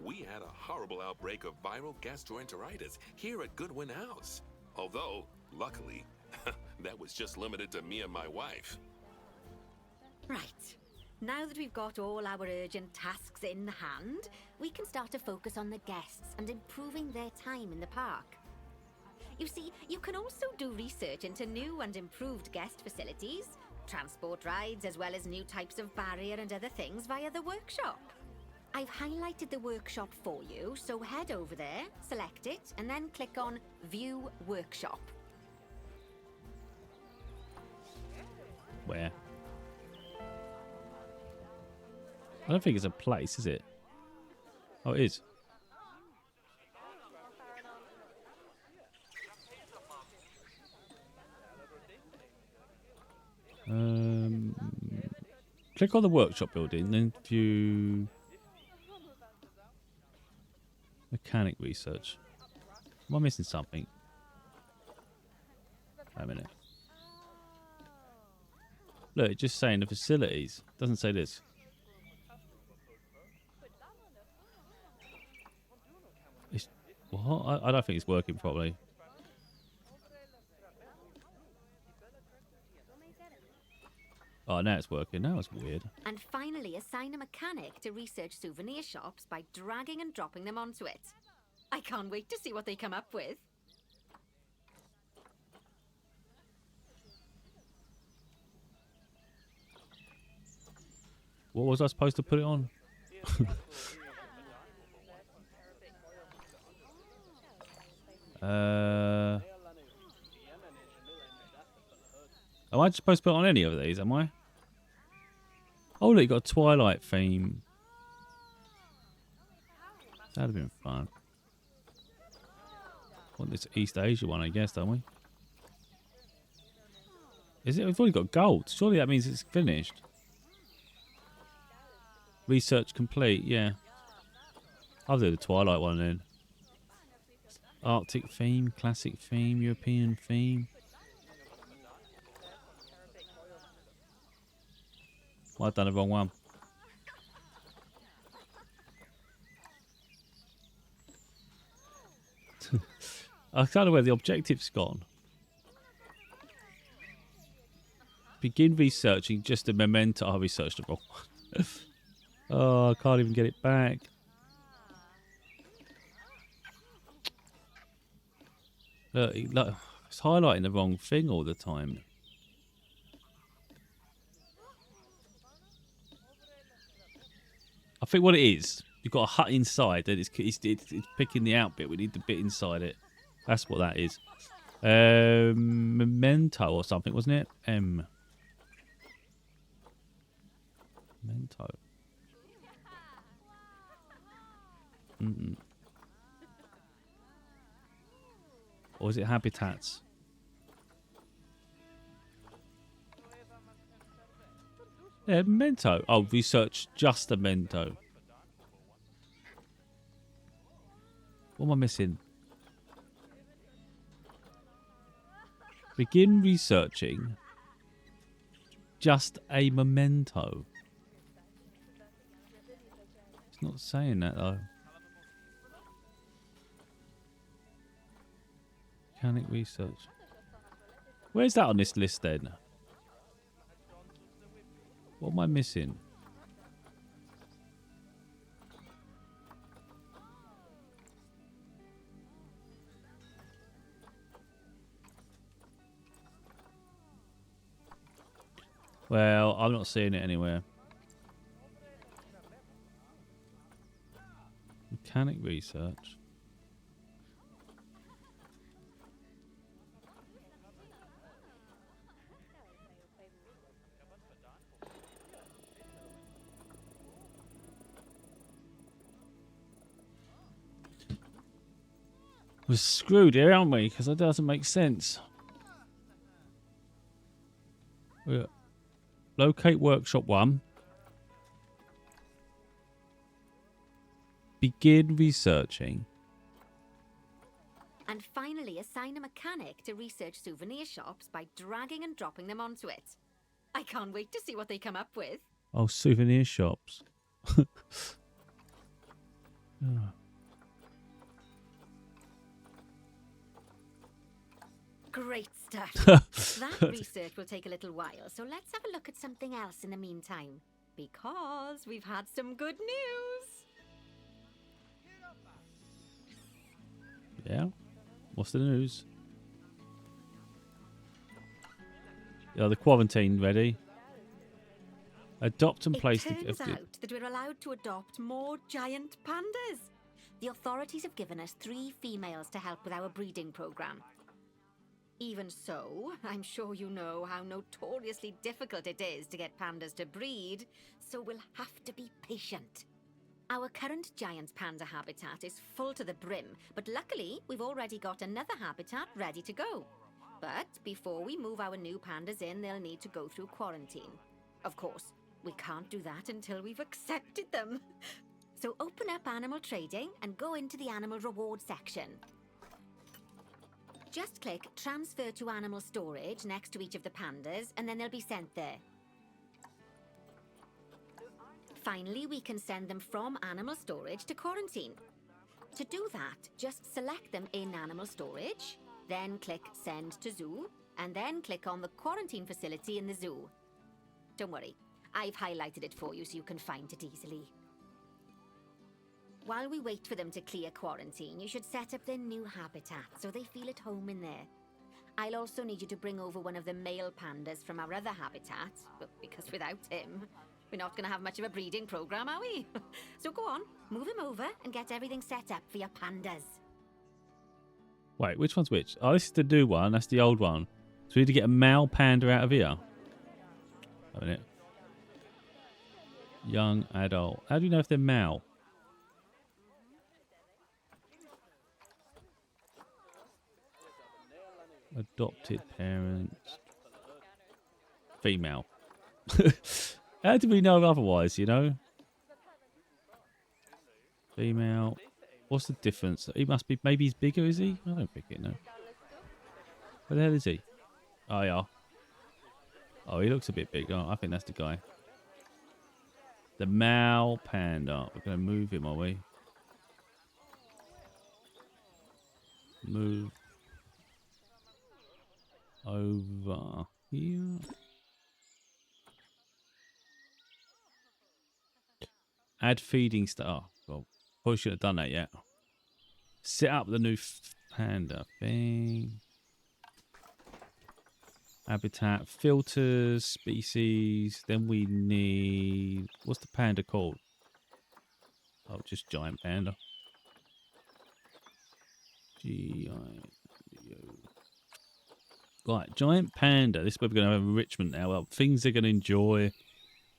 B: We had a horrible outbreak of viral gastroenteritis here at Goodwin House. Although, luckily, that was just limited to me and my wife.
C: Right. Now that we've got all our urgent tasks in hand, we can start to focus on the guests and improving their time in the park. You see, you can also do research into new and improved guest facilities, transport rides, as well as new types of barrier and other things via the workshop. I've highlighted the workshop for you, so head over there, select it, and then click on View Workshop.
A: Where? I don't think it's a place, is it? Oh, it is. Click on the workshop building, then view mechanic research. Am I missing something? Wait a minute. Look, it's just saying the facilities. It doesn't say this. It's, what? I don't think it's working properly. Oh, now it's working. Now it's weird.
C: And finally, assign a mechanic to research souvenir shops by dragging and dropping them onto it. I can't wait to see what they come up with.
A: What was I supposed to put it on? Am I supposed to put on any of these, am I? Oh, look, you got a Twilight theme. That'd have been fun. Want this East Asia one, I guess, don't we? Is it? We've already got gold. Surely that means it's finished. Research complete, yeah. I'll do the Twilight one then. Arctic theme, classic theme, European theme. Well, I've done the wrong one. I don't know where the objective's gone. Begin researching just a memento. I researched the wrong one. Oh, I can't even get it back. Look, it's highlighting the wrong thing all the time. I think what it is, you've got a hut inside, and it's picking the out bit. We need the bit inside it. That's what that is. Memento or something, wasn't it? Memento. Or is it habitats? Yeah, memento. Oh, research just a memento. What am I missing? Begin researching just a memento. It's not saying that though. Mechanic research. Where's that on this list then? What am I missing? Well, I'm not seeing it anywhere. Mechanic research. We're screwed here, aren't we? Because that doesn't make sense. Locate workshop 1. Begin researching.
C: And finally, assign a mechanic to research souvenir shops by dragging and dropping them onto it. I can't wait to see what they come up with.
A: Oh, souvenir shops. Oh.
C: Great stuff. That research will take a little while, so let's have a look at something else in the meantime. Because we've had some good news.
A: Yeah? What's the news? The quarantine ready. Adopt and place the
C: It turns
A: gifted.
C: out that we're allowed to adopt more giant pandas. The authorities have given us 3 females to help with our breeding program. Even so, I'm sure you know how notoriously difficult it is to get pandas to breed, so we'll have to be patient. Our current giant panda habitat is full to the brim, but luckily we've already got another habitat ready to go. But before we move our new pandas in, they'll need to go through quarantine. Of course, we can't do that until we've accepted them. So open up animal trading and go into the animal reward section. Just click transfer to animal storage next to each of the pandas and then they'll be sent there. Finally, we can send them from animal storage to quarantine. To do that, just select them in animal storage, then click send to zoo, and then click on the quarantine facility in the zoo. Don't worry, I've highlighted it for you so you can find it easily. While we wait for them to clear quarantine, you should set up their new habitat so they feel at home in there. I'll also need you to bring over one of the male pandas from our other habitat, because without him, we're not going to have much of a breeding program, are we? So go on, move him over and get everything set up for your pandas.
A: Wait, which one's which? Oh, this is the new one. That's the old one. So we need to get a male panda out of here. A minute. Young adult. How do you know if they're male? Adopted parents. Female. How do we know otherwise, you know? Female. What's the difference? He must be... Maybe he's bigger, is he? I don't think it, no. Where the hell is he? Oh, yeah. Oh, he looks a bit big. Oh, I think that's the guy. The male panda. We're going to move him, are we? Move over here. Add feeding stuff. Oh, well, probably should have done that yet. Set up the new panda thing. Habitat, filters, species. Then we need... What's the panda called? Oh, just giant panda. Right, giant panda. This is where we're going to have enrichment now. Well, things they're going to enjoy.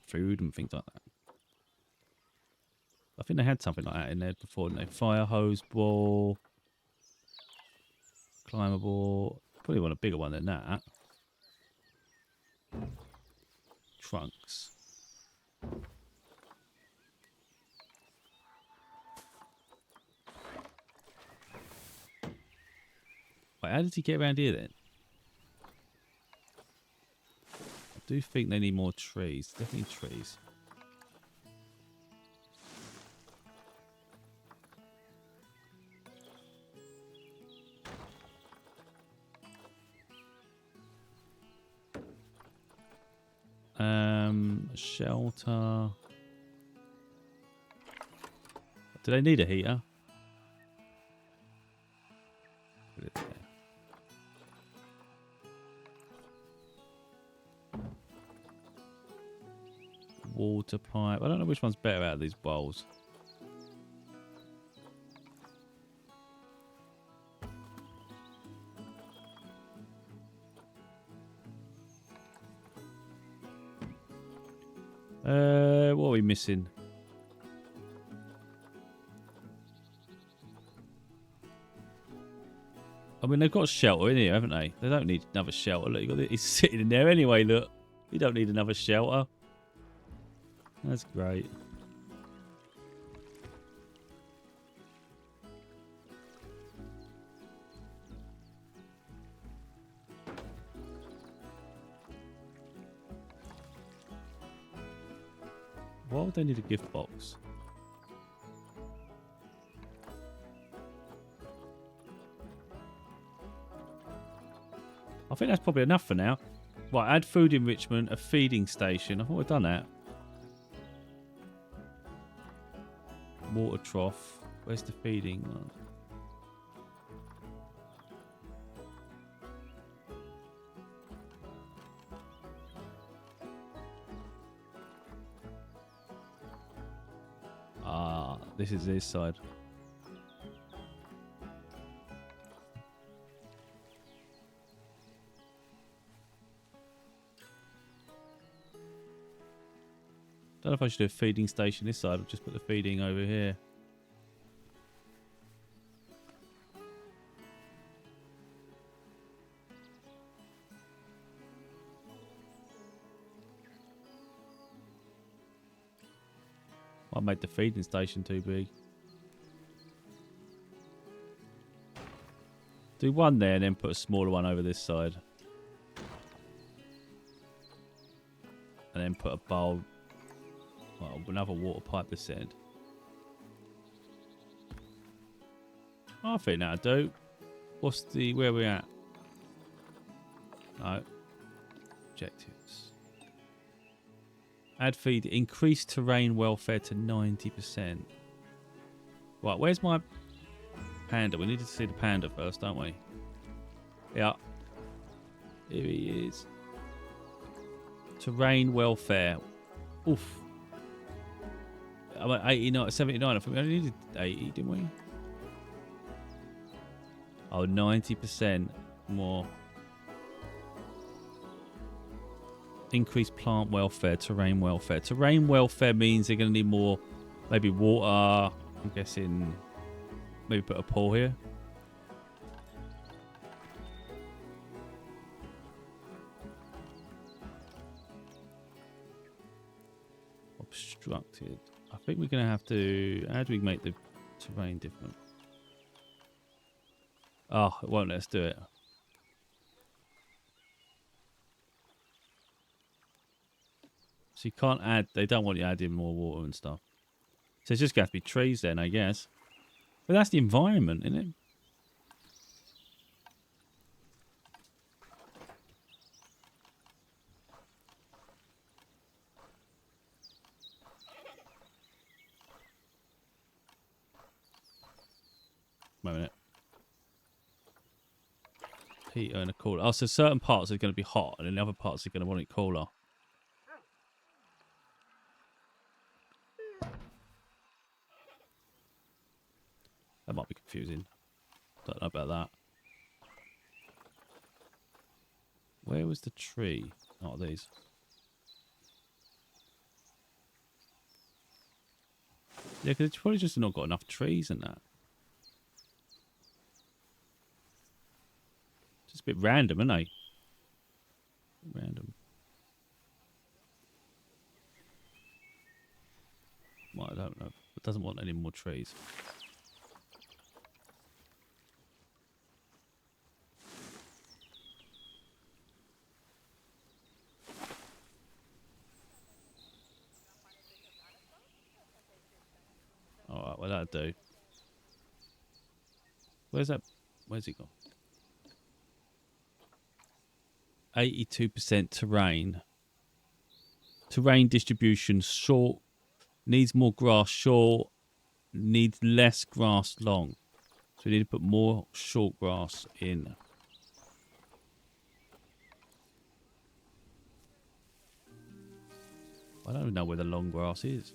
A: Food and things like that. I think they had something like that in there before, didn't they? Fire hose ball. Climbable. Probably want a bigger one than that. Trunks. Wait, how did he get around here then? I do think they need more trees. Definitely trees. Shelter. Do they need a heater? Put it there. Water pipe. I don't know which one's better out of these bowls. What are we missing? I mean, they've got shelter in here, haven't they? They don't need another shelter. Look, he's sitting in there anyway, look. You don't need another shelter. That's great. Why would they need a gift box? I think that's probably enough for now. Right, add food enrichment, a feeding station. I thought we'd done that. Water trough. Where's the feeding one? Ah, this is this side. Don't know if I should do a feeding station this side or just put the feeding over here. I made the feeding station too big. Do one there and then put a smaller one over this side. And then put a bowl. Well, another water pipe this end. I think that'll do. What's the... Where are we at? No. Objectives. Add feed. Increase terrain welfare to 90%. Right, where's my panda? We need to see the panda first, don't we? Yeah. Here he is. Terrain welfare. Oof. I'm at 89, 79. I think we only needed 80, didn't we? Oh, 90% more. Increase plant welfare, terrain welfare. Terrain welfare means they're going to need more, maybe water. I'm guessing maybe put a pool here. Obstructed. I think we're going to have to... How do we make the terrain different? Oh, it won't let us do it. So you can't add... They don't want you adding more water and stuff. So it's just going to have to be trees then, I guess. But that's the environment, isn't it? Wait a minute. Heater and a cooler. Oh, so certain parts are going to be hot and then the other parts are going to want it cooler. That might be confusing. Don't know about that. Where was the tree? Oh, these. Yeah, because it's probably just not got enough trees in that. Just a bit random, isn't it? Random. Well, I don't know. It doesn't want any more trees. Alright, well that'll do. Where's that? Where's he gone? 82% terrain. Terrain distribution short. Needs more grass short. Needs less grass long. So we need to put more short grass in. I don't even know where the long grass is.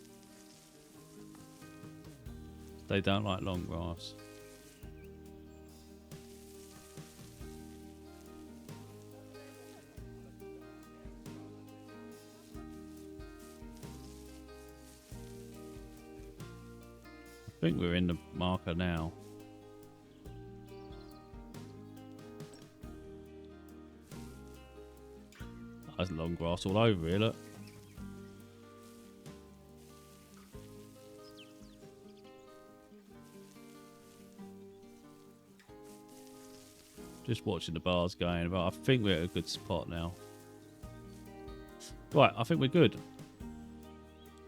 A: They don't like long grass. I think we're in the marker now. There's long grass all over here, look. Just watching the bars going, but I think we're at a good spot now. Right, I think we're good.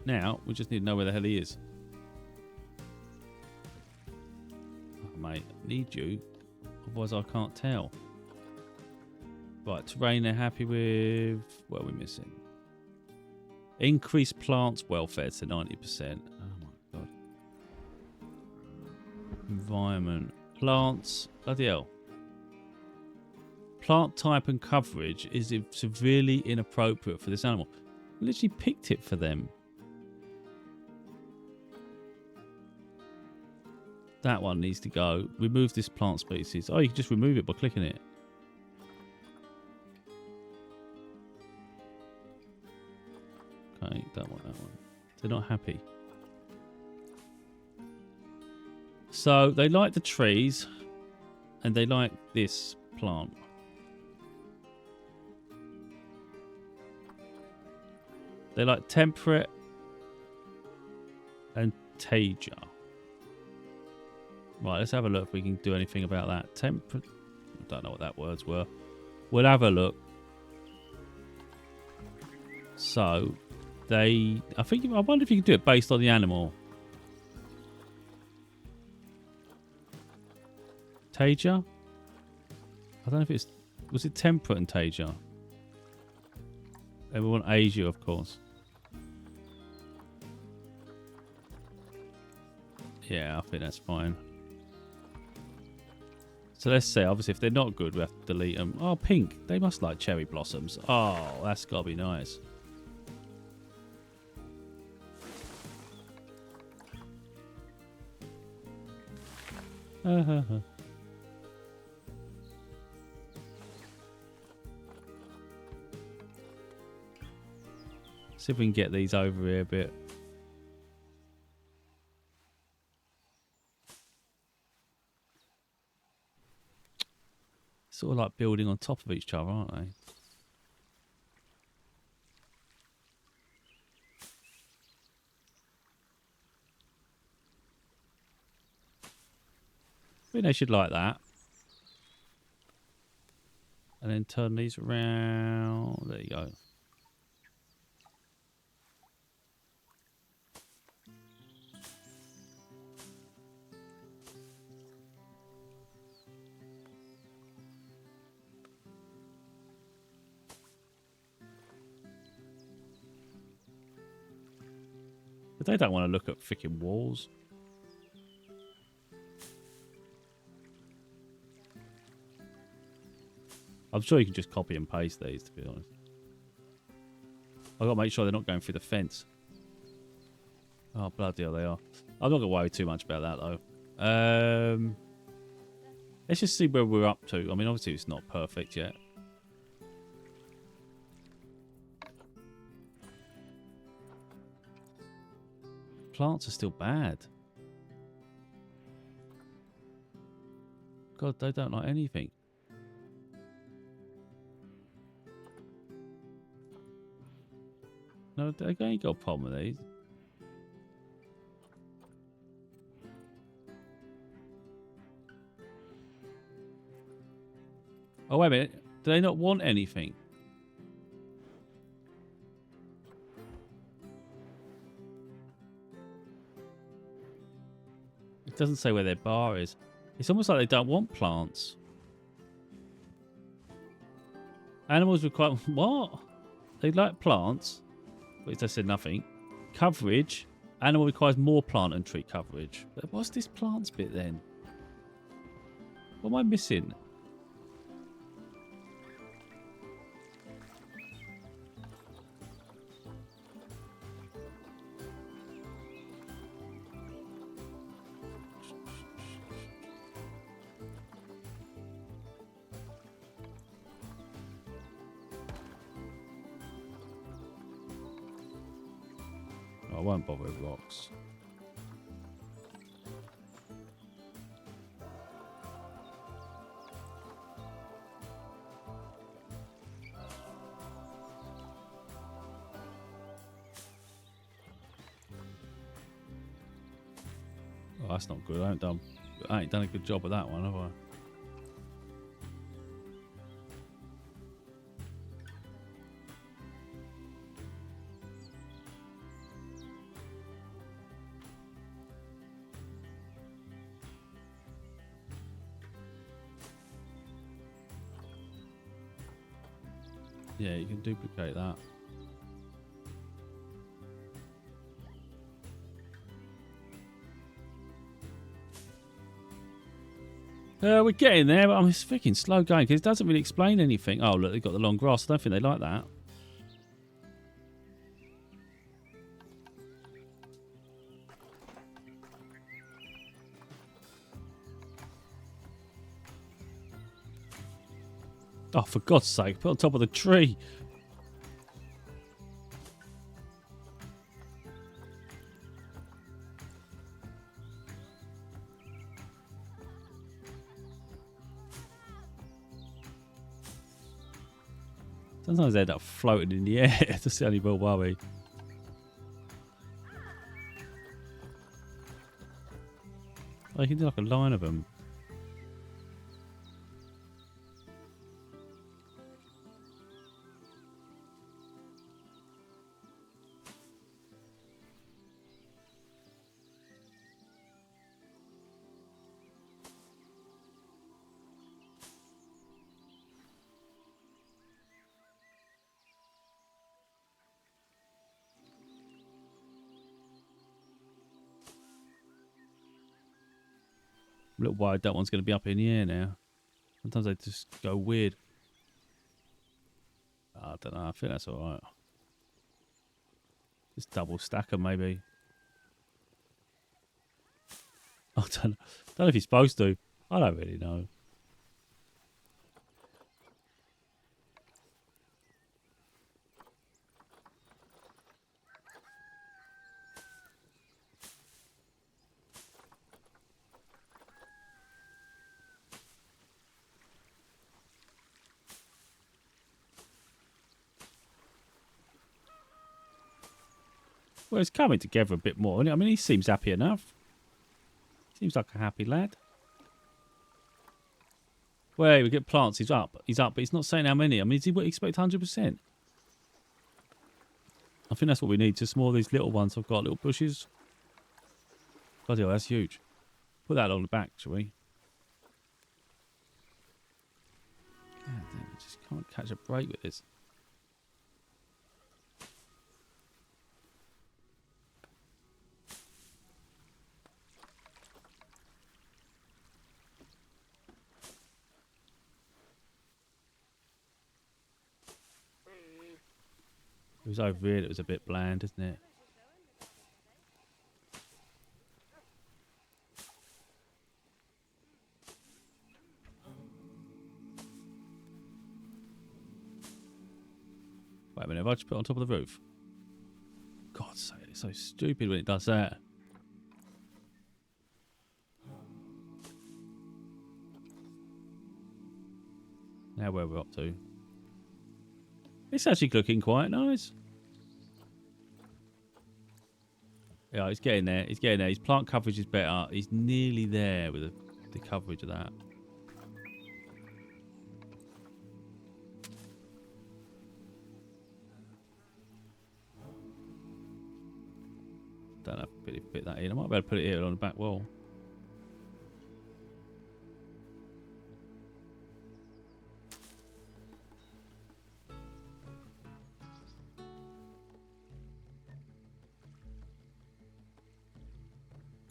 A: Now, we just need to know where the hell he is. Oh, mate, I need you. Otherwise, I can't tell. Right, terrain they're happy with. What are we missing? Increase plants' welfare to 90%. Oh, my God. Environment. Plants. Bloody hell. Plant type and coverage is severely inappropriate for this animal. I literally picked it for them. That one needs to go. Remove this plant species. Oh, you can just remove it by clicking it. Okay, don't want that one. They're not happy. So they like the trees and they like this plant. They like temperate and Tager. Right, let's have a look if we can do anything about that. Temperate. I don't know what that words were. We'll have a look. So, I wonder if you can do it based on the animal. Tager? I don't know if it's... Was it temperate and Tager? And we want Asia, of course. Yeah, I think that's fine. So let's say, obviously, if they're not good, we have to delete them. Oh, pink. They must like cherry blossoms. Oh, that's got to be nice. See if we can get these over here a bit. Sort of like building on top of each other, aren't they? I think they should like that. And then turn these around. There you go. But they don't want to look at freaking walls. I'm sure you can just copy and paste these, to be honest. I've got to make sure they're not going through the fence. Oh, bloody hell, they are. I'm not going to worry too much about that, though. Let's just see where we're up to. I mean, obviously, it's not perfect yet. Plants are still bad. God, they don't like anything. No, they ain't got a problem with these. Oh, wait a minute. Do they not want anything? It doesn't say where their bar is. It's almost like they don't want plants. Animals require... What? They like plants. Which I said nothing. Coverage. Animal requires more plant and tree coverage. But what's this plants bit then? What am I missing? I won't bother with rocks. Oh, that's not good. I ain't done a good job of that one, have I? Yeah, you can duplicate that. We're getting there, but it's freaking slow going because it doesn't really explain anything. Oh, look, they've got the long grass. I don't think they like that. Oh, for God's sake, put it on top of the tree. Sometimes they end up floating in the air. That's the only real worry. Oh, you can do like a line of them. A little worried that one's going to be up in the air now. Sometimes they just go weird. I don't know. I think that's all right. Just double stack them, maybe. I don't know if you're supposed to. I don't really know. Well, it's coming together a bit more. I mean, he seems happy enough. Seems like a happy lad. Wait, we get plants. He's up. He's up, but he's not saying how many. I mean, is he what you expect 100%? I think that's what we need. Just more of these little ones. I've got little bushes. Bloody hell, that's huge. Put that on the back, shall we? God damn, I just can't catch a break with this. It was over here, it was a bit bland, isn't it? Wait a minute, have I just put it on top of the roof? God's sake, it's so stupid when it does that. Now where we're up to. It's actually looking quite nice. Yeah, he's getting there. He's getting there. His plant coverage is better. He's nearly there with the coverage of that. Don't know if I fit that in. I might be able to put it here on the back wall.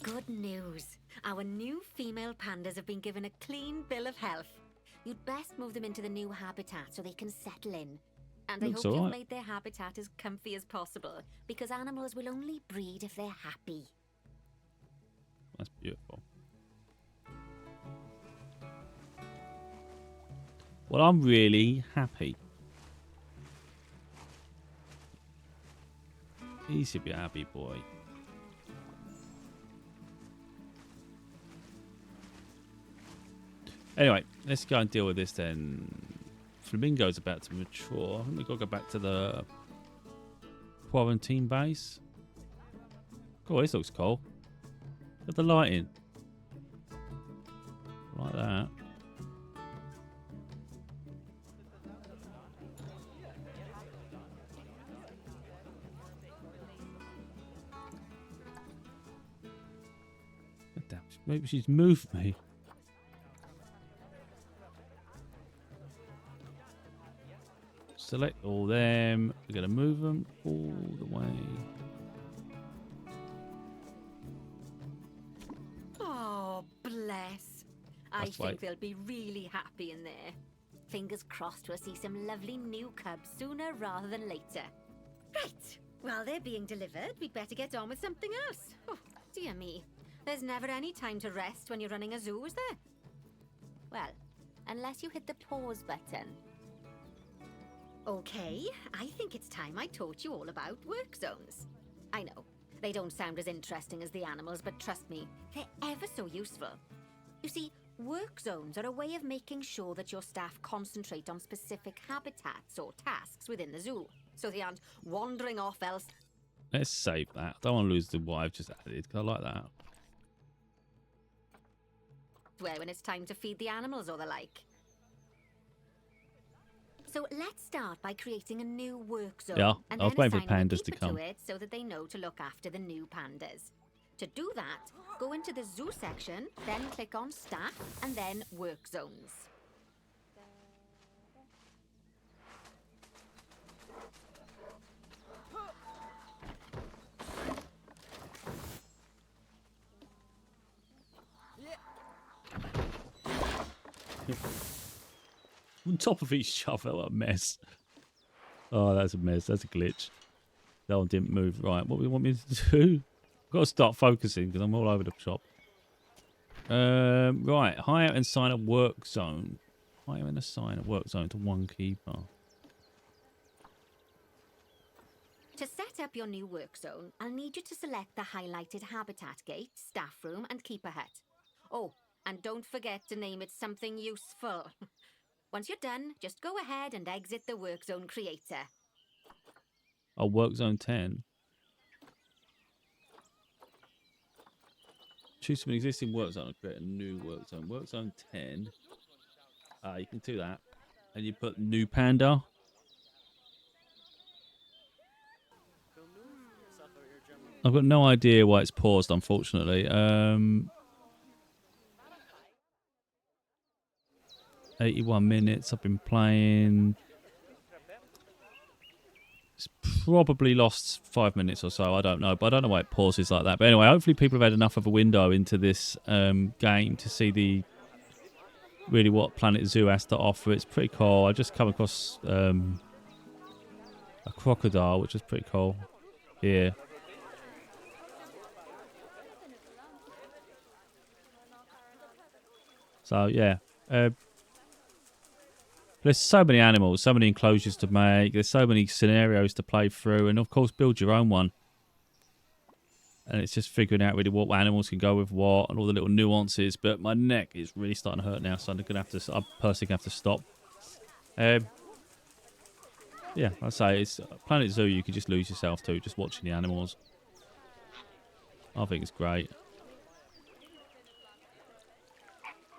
C: Good news. Our new female pandas have been given a clean bill of health. You'd best move them into the new habitat so they can settle in. And I
A: Looks
C: hope you've
A: alright.
C: made their habitat as comfy as possible, because animals will only breed if they're happy.
A: That's beautiful. Well, I'm really happy. He should be a happy boy. Anyway, let's go and deal with this then. Flamingo's about to mature. I think we've got to go back to the quarantine base. Cool, this looks cool. Got the lighting. Like that. God damn, maybe she's moved me. select all them. We're going to move them all the way.
C: Oh, bless. I think they'll be really happy in there. Fingers crossed we'll see some lovely new cubs sooner rather than later. Right. While they're being delivered, we'd better get on with something else. Oh, dear me. There's never any time to rest when you're running a zoo, is there? Well, unless you hit the pause button. Okay, I think it's time I taught you all about work zones. I know, they don't sound as interesting as the animals, but trust me, they're ever so useful. You see, work zones are a way of making sure that your staff concentrate on specific habitats or tasks within the zoo, so they aren't wandering off else.
A: Let's save that. I don't want to lose the what I've just added, because I like that.
C: Where when it's time to feed the animals or the like. So let's start by creating a new work zone.
A: Yeah,
C: and
A: I was
C: then
A: waiting for
C: assigning a
A: pandas to
C: keeper
A: come.
C: it so that they know to look after the new pandas. To do that, go into the zoo section, then click on staff, and then work zones.
A: On top of each other, what a mess. Oh, that's a mess. That's a glitch. That one didn't move. Right, what do you want me to do? I've got to start focusing because I'm all over the shop. Right, hire and assign a work zone. Hire and assign a work zone to one keeper.
C: To set up your new work zone, I'll need you to select the highlighted habitat gate, staff room, and keeper hut. Oh, and don't forget to name it something useful. Once you're done, just go ahead and exit the work zone creator.
A: Oh, work zone 10. Choose from an existing work zone and create a new work zone. Work zone 10. You can do that. And you put new panda. I've got no idea why it's paused, unfortunately. 81 minutes I've been playing. It's probably lost 5 minutes or so. I don't know. But I don't know why it pauses like that. But anyway, hopefully people have had enough of a window into this game to see really what Planet Zoo has to offer. It's pretty cool. I just come across a crocodile, which is pretty cool here. So, yeah. There's so many animals, so many enclosures to make. There's so many scenarios to play through. And, of course, build your own one. And it's just figuring out really what animals can go with what and all the little nuances. But my neck is really starting to hurt now, so I'm personally going to have to stop. Yeah, I'd say it's Planet Zoo you could just lose yourself to, just watching the animals. I think it's great.